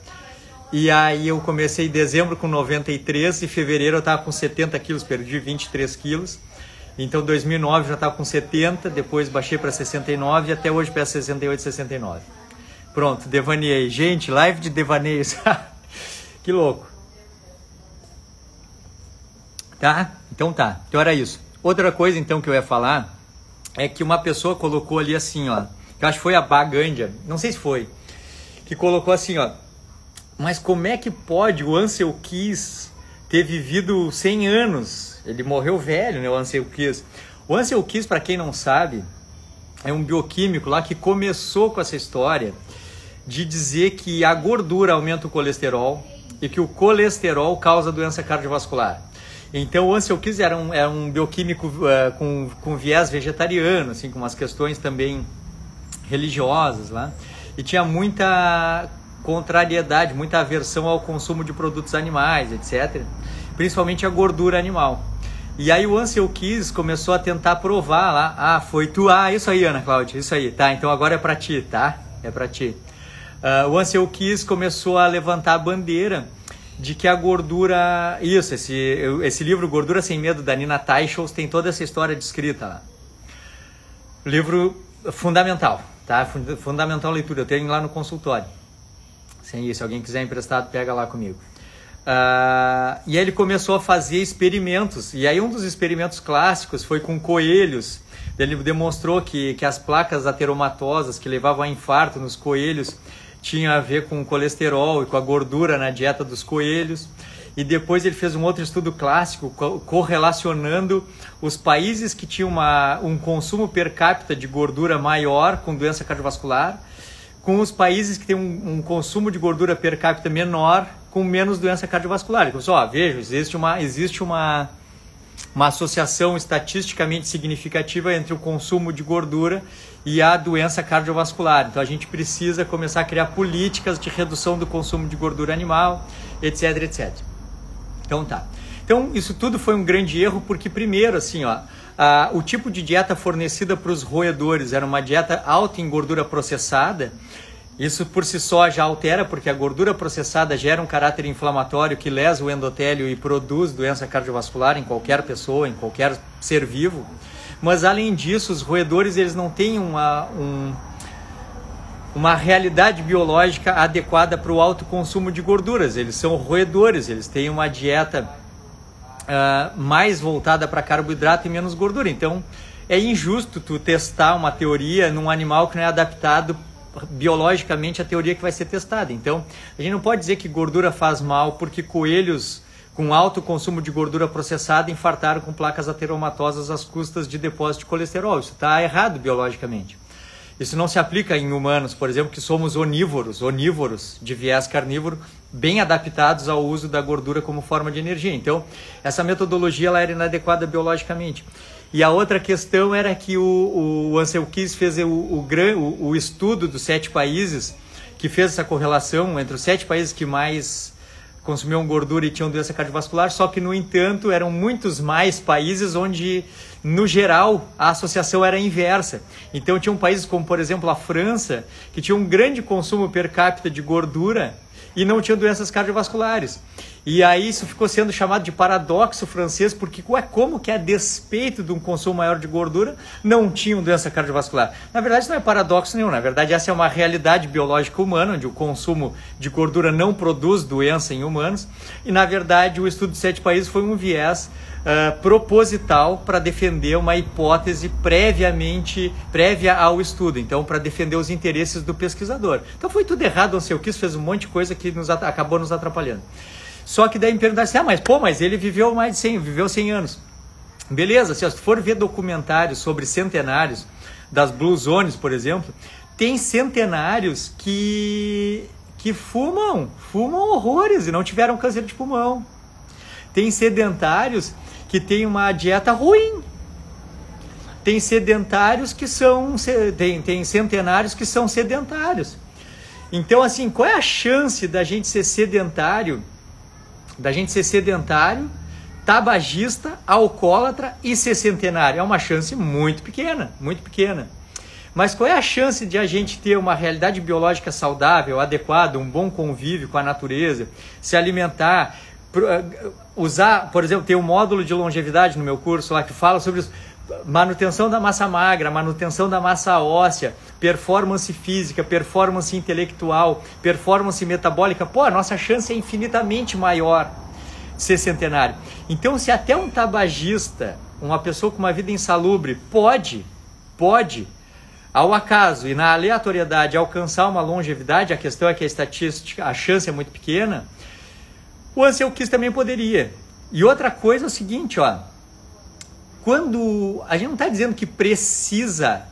E aí eu comecei em dezembro com 93 e em fevereiro eu estava com 70 quilos, perdi 23 quilos. Então em 2009 já estava com 70, depois baixei para 69 e até hoje peço 68, 69. Pronto, devaneei. Gente, live de devaneios. Que louco. Tá? Então tá. Então era isso. Outra coisa então que eu ia falar é que uma pessoa colocou ali assim, ó. Que eu acho que foi a Bagandia, não sei se foi, que colocou assim, ó. Mas como é que pode o Ansel Keys ter vivido 100 anos? Ele morreu velho, né, o Ansel Keys. O Ansel Keys, para quem não sabe, é um bioquímico lá que começou com essa história de dizer que a gordura aumenta o colesterol e que o colesterol causa doença cardiovascular. Então o Ansel Keys era um bioquímico com viés vegetariano, assim, com umas questões também religiosas lá, e tinha muita contrariedade, muita aversão ao consumo de produtos animais, etc. Principalmente a gordura animal. E aí o Ansel Keys começou a tentar provar lá, foi tu, isso aí, Ana Cláudia, isso aí, tá, então agora é pra ti, tá, é pra ti. O Ansel Keys começou a levantar a bandeira de que a gordura, esse livro Gordura Sem Medo, da Nina Teicholz, tem toda essa história descrita lá. Livro fundamental, tá, fundamental leitura, eu tenho lá no consultório. Se alguém quiser emprestado, pega lá comigo. E aí ele começou a fazer experimentos, e aí um dos experimentos clássicos foi com coelhos. Ele demonstrou que as placas ateromatosas que levavam a infarto nos coelhos tinham a ver com o colesterol e com a gordura na dieta dos coelhos. e depois ele fez um outro estudo clássico correlacionando os países que tinham um consumo per capita de gordura maior com doença cardiovascular com os países que têm um consumo de gordura per capita menor com menos doença cardiovascular. Então, veja, existe uma associação estatisticamente significativa entre o consumo de gordura e a doença cardiovascular. Então a gente precisa começar a criar políticas de redução do consumo de gordura animal, etc, etc. Então tá. Então isso tudo foi um grande erro porque primeiro o tipo de dieta fornecida para os roedores era uma dieta alta em gordura processada. Isso por si só já altera, porque a gordura processada gera um caráter inflamatório que lesa o endotélio e produz doença cardiovascular em qualquer pessoa, em qualquer ser vivo. Mas além disso, os roedores eles não têm uma realidade biológica adequada para o alto consumo de gorduras. Eles são roedores, eles têm uma dieta mais voltada para carboidrato e menos gordura. Então é injusto tu testar uma teoria num animal que não é adaptado biologicamente a teoria que vai ser testada. Então, a gente não pode dizer que gordura faz mal porque coelhos com alto consumo de gordura processada infartaram com placas ateromatosas às custas de depósito de colesterol. Isso está errado biologicamente. Isso não se aplica em humanos, por exemplo, que somos onívoros de viés carnívoro, bem adaptados ao uso da gordura como forma de energia. Então, essa metodologia ela era inadequada biologicamente. E a outra questão era que o Ansel Keys fez o estudo dos 7 países, que fez essa correlação entre os 7 países que mais consumiam gordura e tinham doença cardiovascular, só que, no entanto, eram muitos mais países onde, no geral, a associação era inversa. Então, tinham países como, por exemplo, a França, que tinha um grande consumo per capita de gordura e não tinham doenças cardiovasculares. E aí isso ficou sendo chamado de paradoxo francês, porque como que a despeito de um consumo maior de gordura não tinham doença cardiovascular? Na verdade isso não é paradoxo nenhum, na verdade essa é uma realidade biológica humana, onde o consumo de gordura não produz doença em humanos, e na verdade o estudo de 7 países foi um viés proposital para defender uma hipótese prévia ao estudo, então para defender os interesses do pesquisador. Então foi tudo errado, o Ansel Keys fez um monte de coisa que acabou nos atrapalhando. Só que daí me perguntaram assim, mas ele viveu mais de 100 anos. Beleza, se for ver documentários sobre centenários das Blue Zones, por exemplo, tem centenários que fumam horrores e não tiveram câncer de pulmão. Tem sedentários que têm uma dieta ruim. Tem sedentários que são... Tem centenários que são sedentários. Então, assim, qual é a chance da gente ser sedentário, tabagista, alcoólatra e ser centenário? É uma chance muito pequena, muito pequena. Mas qual é a chance de a gente ter uma realidade biológica saudável, adequada, um bom convívio com a natureza, se alimentar, usar, por exemplo, tem um módulo de longevidade no meu curso lá que fala sobre isso, manutenção da massa magra, manutenção da massa óssea, performance física, performance intelectual, performance metabólica. A nossa chance é infinitamente maior de ser centenário. Então, se até um tabagista, uma pessoa com uma vida insalubre, pode, ao acaso e na aleatoriedade, alcançar uma longevidade, a questão é que a estatística, a chance é muito pequena, o Ansel Keys também poderia. E outra coisa é o seguinte, quando a gente não está dizendo que precisa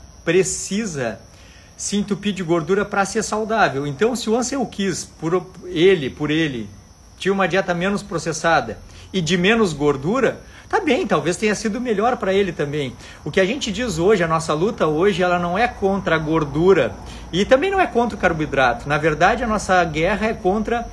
se entupir de gordura para ser saudável. Então, se o Ansel Keys, por ele, tinha uma dieta menos processada e de menos gordura, tá bem, talvez tenha sido melhor para ele também. O que a gente diz hoje, a nossa luta hoje, ela não é contra a gordura e também não é contra o carboidrato. Na verdade, a nossa guerra é contra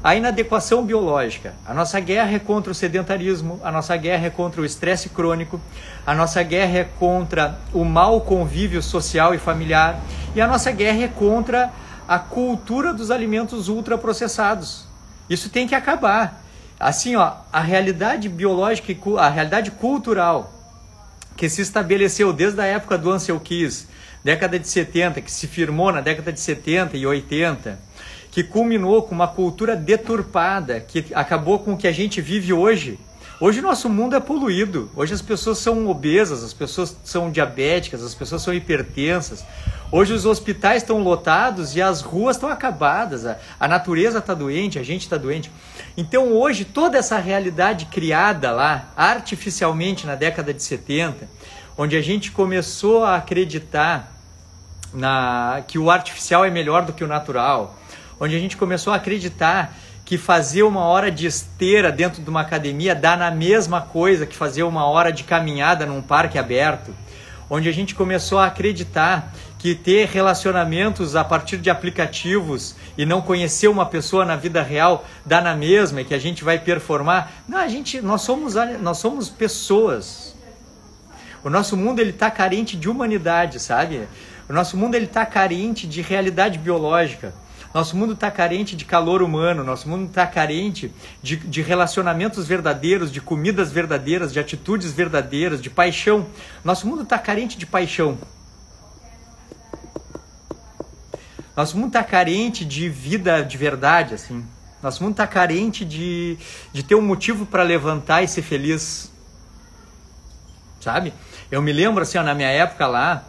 a inadequação biológica. A nossa guerra é contra o sedentarismo, a nossa guerra é contra o estresse crônico, a nossa guerra é contra o mau convívio social e familiar e a nossa guerra é contra a cultura dos alimentos ultraprocessados. Isso tem que acabar. Assim, a realidade biológica e a realidade cultural que se estabeleceu desde a época do Ansel Keys, década de 70, que se firmou na década de 70 e 80, que culminou com uma cultura deturpada, que acabou com o que a gente vive hoje, Hoje o nosso mundo é poluído, hoje as pessoas são obesas, as pessoas são diabéticas, as pessoas são hipertensas. Hoje os hospitais estão lotados e as ruas estão acabadas, a natureza está doente, a gente está doente. Então hoje toda essa realidade criada lá artificialmente na década de 70, onde a gente começou a acreditar que o artificial é melhor do que o natural, onde a gente começou a acreditar que fazer uma hora de esteira dentro de uma academia dá na mesma coisa que fazer uma hora de caminhada num parque aberto, onde a gente começou a acreditar que ter relacionamentos a partir de aplicativos e não conhecer uma pessoa na vida real dá na mesma e que a gente vai performar. Não, nós somos pessoas. O nosso mundo está carente de humanidade, sabe? O nosso mundo está carente de realidade biológica. Nosso mundo está carente de calor humano, nosso mundo está carente de relacionamentos verdadeiros, de comidas verdadeiras, de atitudes verdadeiras, de paixão. Nosso mundo está carente de paixão. Nosso mundo está carente de vida de verdade, assim. Nosso mundo está carente de ter um motivo para levantar e ser feliz. Sabe? Eu me lembro, assim, ó, na minha época lá,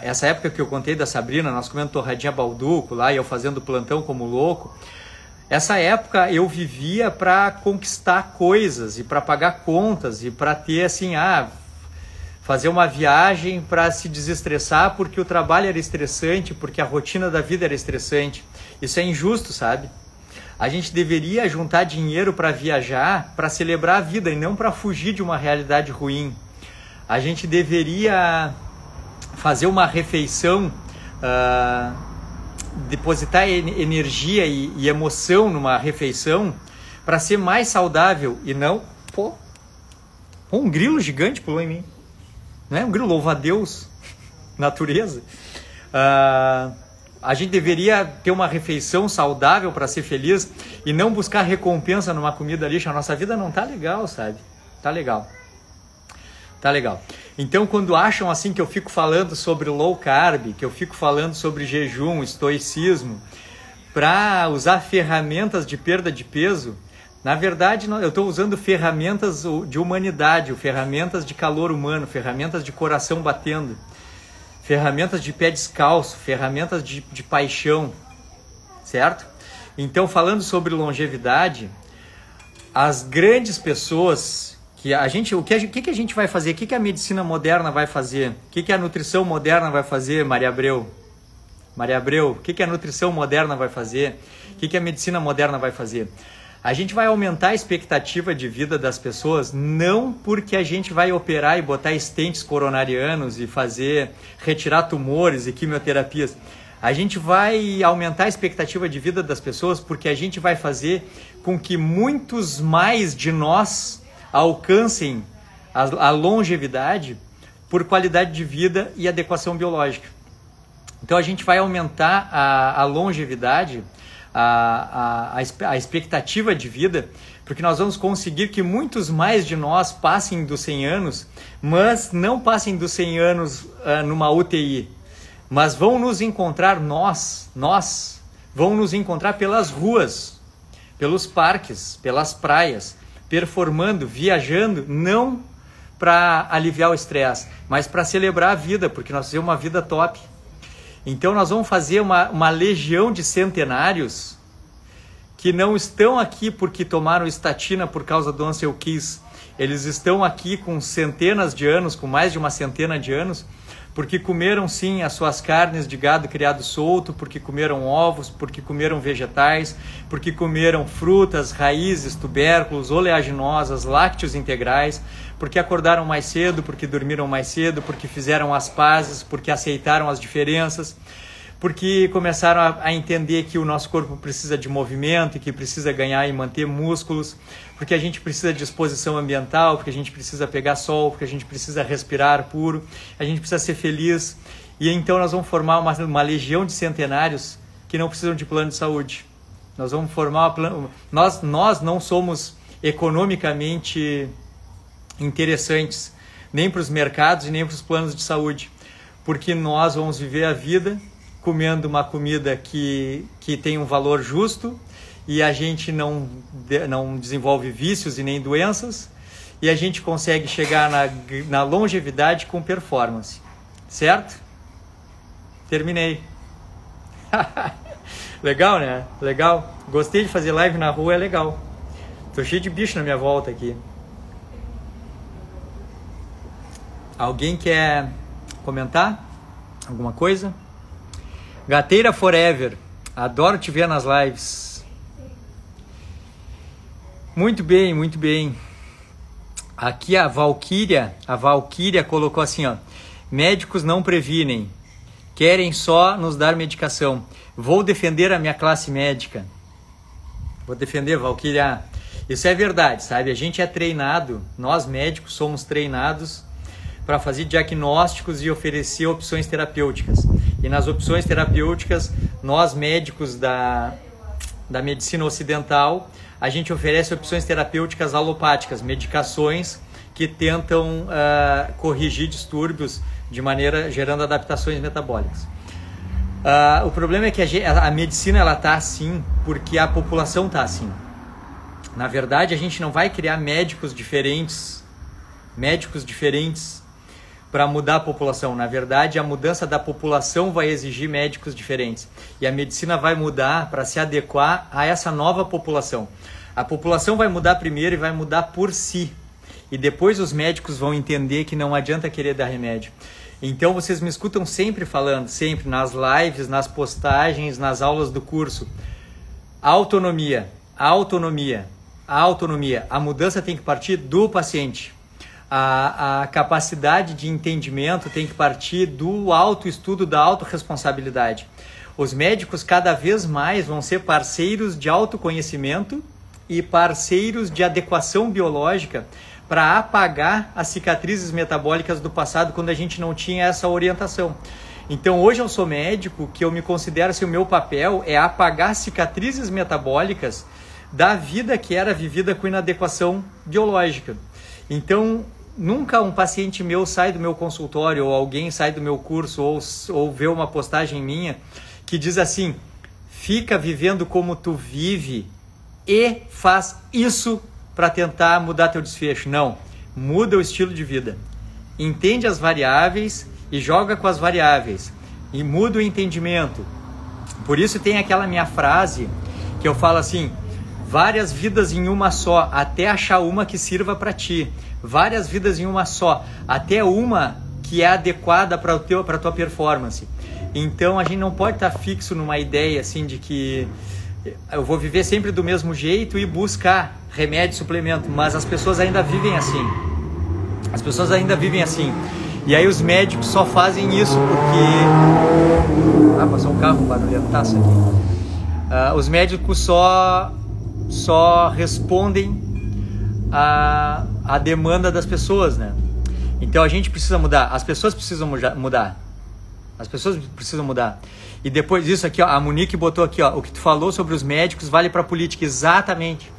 essa época que eu contei da Sabrina, nós comendo torradinha balduco lá e eu fazendo plantão como louco. Essa época eu vivia para conquistar coisas e para pagar contas e para ter assim, fazer uma viagem para se desestressar porque o trabalho era estressante, porque a rotina da vida era estressante. Isso é injusto, sabe? A gente deveria juntar dinheiro para viajar, para celebrar a vida e não para fugir de uma realidade ruim. A gente deveria fazer uma refeição, depositar energia e emoção numa refeição para ser mais saudável e não... Pô, um grilo gigante pulou em mim. Não é um grilo, louva a Deus, natureza. A gente deveria ter uma refeição saudável para ser feliz e não buscar recompensa numa comida lixo. A nossa vida não tá legal, sabe? Tá legal. Tá legal. Então, quando acham assim que eu fico falando sobre low carb, que eu fico falando sobre jejum, estoicismo, para usar ferramentas de perda de peso, na verdade eu estou usando ferramentas de humanidade, ferramentas de calor humano, ferramentas de coração batendo, ferramentas de pé descalço, ferramentas de paixão, certo? Então, falando sobre longevidade, as grandes pessoas... o que a gente vai fazer? O que a medicina moderna vai fazer? O que a nutrição moderna vai fazer, Maria Abreu? Maria Abreu, o que a nutrição moderna vai fazer? O que a medicina moderna vai fazer? A gente vai aumentar a expectativa de vida das pessoas, não porque a gente vai operar e botar estentes coronarianos e retirar tumores e quimioterapias. A gente vai aumentar a expectativa de vida das pessoas porque a gente vai fazer com que muitos mais de nós alcancem a longevidade por qualidade de vida e adequação biológica. Então a gente vai aumentar a longevidade, a expectativa de vida, porque nós vamos conseguir que muitos mais de nós passem dos 100 anos, mas não passem dos 100 anos numa UTI, mas vão nos encontrar vão nos encontrar pelas ruas, pelos parques, pelas praias, performando, viajando, não para aliviar o estresse, mas para celebrar a vida, porque nós temos uma vida top. Então nós vamos fazer uma legião de centenários que não estão aqui porque tomaram estatina por causa do Ansel Keys. Eles estão aqui com centenas de anos, com mais de uma centena de anos, porque comeram sim as suas carnes de gado criado solto, porque comeram ovos, porque comeram vegetais, porque comeram frutas, raízes, tubérculos, oleaginosas, lácteos integrais, porque acordaram mais cedo, porque dormiram mais cedo, porque fizeram as pazes, porque aceitaram as diferenças, porque começaram a entender que o nosso corpo precisa de movimento e que precisa ganhar e manter músculos, porque a gente precisa de exposição ambiental, porque a gente precisa pegar sol, porque a gente precisa respirar puro, a gente precisa ser feliz. E então nós vamos formar uma legião de centenários que não precisam de plano de saúde. Nós vamos formar nós não somos economicamente interessantes, nem para os mercados e nem para os planos de saúde, porque nós vamos viver a vida comendo uma comida que tem um valor justo e a gente não desenvolve vícios e nem doenças, e a gente consegue chegar na longevidade com performance, certo? Terminei. Legal, né? Legal. Gostei de fazer live na rua, é legal. Tô cheio de bicho na minha volta aqui. Alguém quer comentar alguma coisa? Gateira Forever. Adoro te ver nas lives. Muito bem, muito bem. Aqui a Valquíria colocou assim, ó: médicos não previnem, querem só nos dar medicação. Vou defender a minha classe médica. Vou defender, Valquíria. Isso é verdade, sabe? A gente é treinado, nós médicos somos treinados para fazer diagnósticos e oferecer opções terapêuticas. E nas opções terapêuticas, nós médicos da medicina ocidental, a gente oferece opções terapêuticas alopáticas, medicações que tentam corrigir distúrbios de maneira gerando adaptações metabólicas. O problema é que a medicina ela tá assim porque a população tá assim. Na verdade, a gente não vai criar médicos diferentes para mudar a população. Na verdade, a mudança da população vai exigir médicos diferentes. E a medicina vai mudar para se adequar a essa nova população. A população vai mudar primeiro e vai mudar por si. E depois os médicos vão entender que não adianta querer dar remédio. Então vocês me escutam sempre falando, sempre nas lives, nas postagens, nas aulas do curso. Autonomia, autonomia, autonomia. A mudança tem que partir do paciente. A capacidade de entendimento tem que partir do autoestudo, da autorresponsabilidade. Os médicos cada vez mais vão ser parceiros de autoconhecimento e parceiros de adequação biológica para apagar as cicatrizes metabólicas do passado quando a gente não tinha essa orientação. Então hoje eu sou médico, que eu me considero assim, o meu papel é apagar cicatrizes metabólicas da vida que era vivida com inadequação biológica. Então nunca um paciente meu sai do meu consultório ou alguém sai do meu curso ou vê uma postagem minha que diz assim: fica vivendo como tu vive e faz isso para tentar mudar teu desfecho. Não, muda o estilo de vida. Entende as variáveis e joga com as variáveis. E muda o entendimento. Por isso tem aquela minha frase que eu falo assim: várias vidas em uma só, até achar uma que sirva para ti. Várias vidas em uma só, até uma que é adequada para a tua performance. Então a gente não pode estar fixo numa ideia assim de que eu vou viver sempre do mesmo jeito e buscar remédio, suplemento, mas as pessoas ainda vivem assim. As pessoas ainda vivem assim. E aí os médicos só fazem isso porque... passou um carro barulhentaço aqui. Os médicos só respondem a demanda das pessoas, né? Então a gente precisa mudar, as pessoas precisam mudar. As pessoas precisam mudar. E depois disso aqui, ó, a Monique botou aqui, ó, o que tu falou sobre os médicos vale para a política. Exatamente.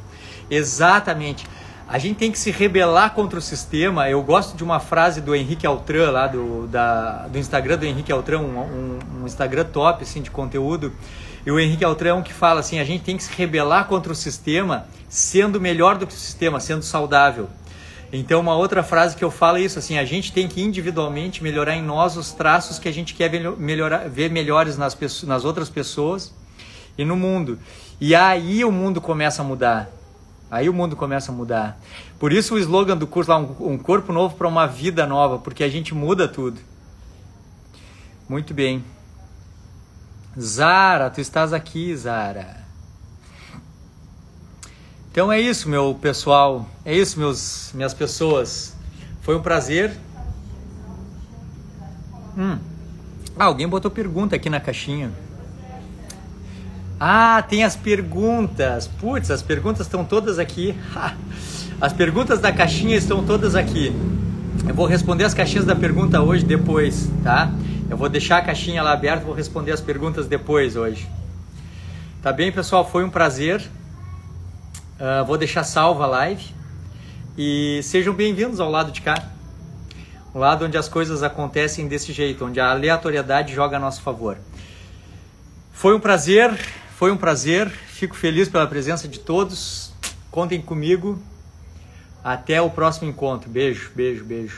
Exatamente. A gente tem que se rebelar contra o sistema. Eu gosto de uma frase do Henrique Altran, lá do Instagram do Henrique Altran, um Instagram top assim, de conteúdo. E o Henrique Altran é um que fala assim: a gente tem que se rebelar contra o sistema sendo melhor do que o sistema, sendo saudável. Então uma outra frase que eu falo é isso, assim: a gente tem que individualmente melhorar em nós os traços que a gente quer ver melhores nas outras pessoas e no mundo. E aí o mundo começa a mudar. Aí o mundo começa a mudar. Por isso o slogan do curso lá, um corpo novo para uma vida nova, porque a gente muda tudo. Muito bem. Zara, tu estás aqui, Zara. Então é isso, meu pessoal. É isso, minhas pessoas. Foi um prazer. Alguém botou pergunta aqui na caixinha. Tem as perguntas. Putz, as perguntas estão todas aqui. As perguntas da caixinha estão todas aqui. Eu vou responder as caixinhas da pergunta hoje, depois, tá? Eu vou deixar a caixinha lá aberta, vou responder as perguntas depois hoje. Tá bem, pessoal? Foi um prazer. Vou deixar salva a live. E sejam bem-vindos ao lado de cá. Um lado onde as coisas acontecem desse jeito, onde a aleatoriedade joga a nosso favor. Foi um prazer Foi um prazer, fico feliz pela presença de todos. Contem comigo. Até o próximo encontro. Beijo, beijo, beijo.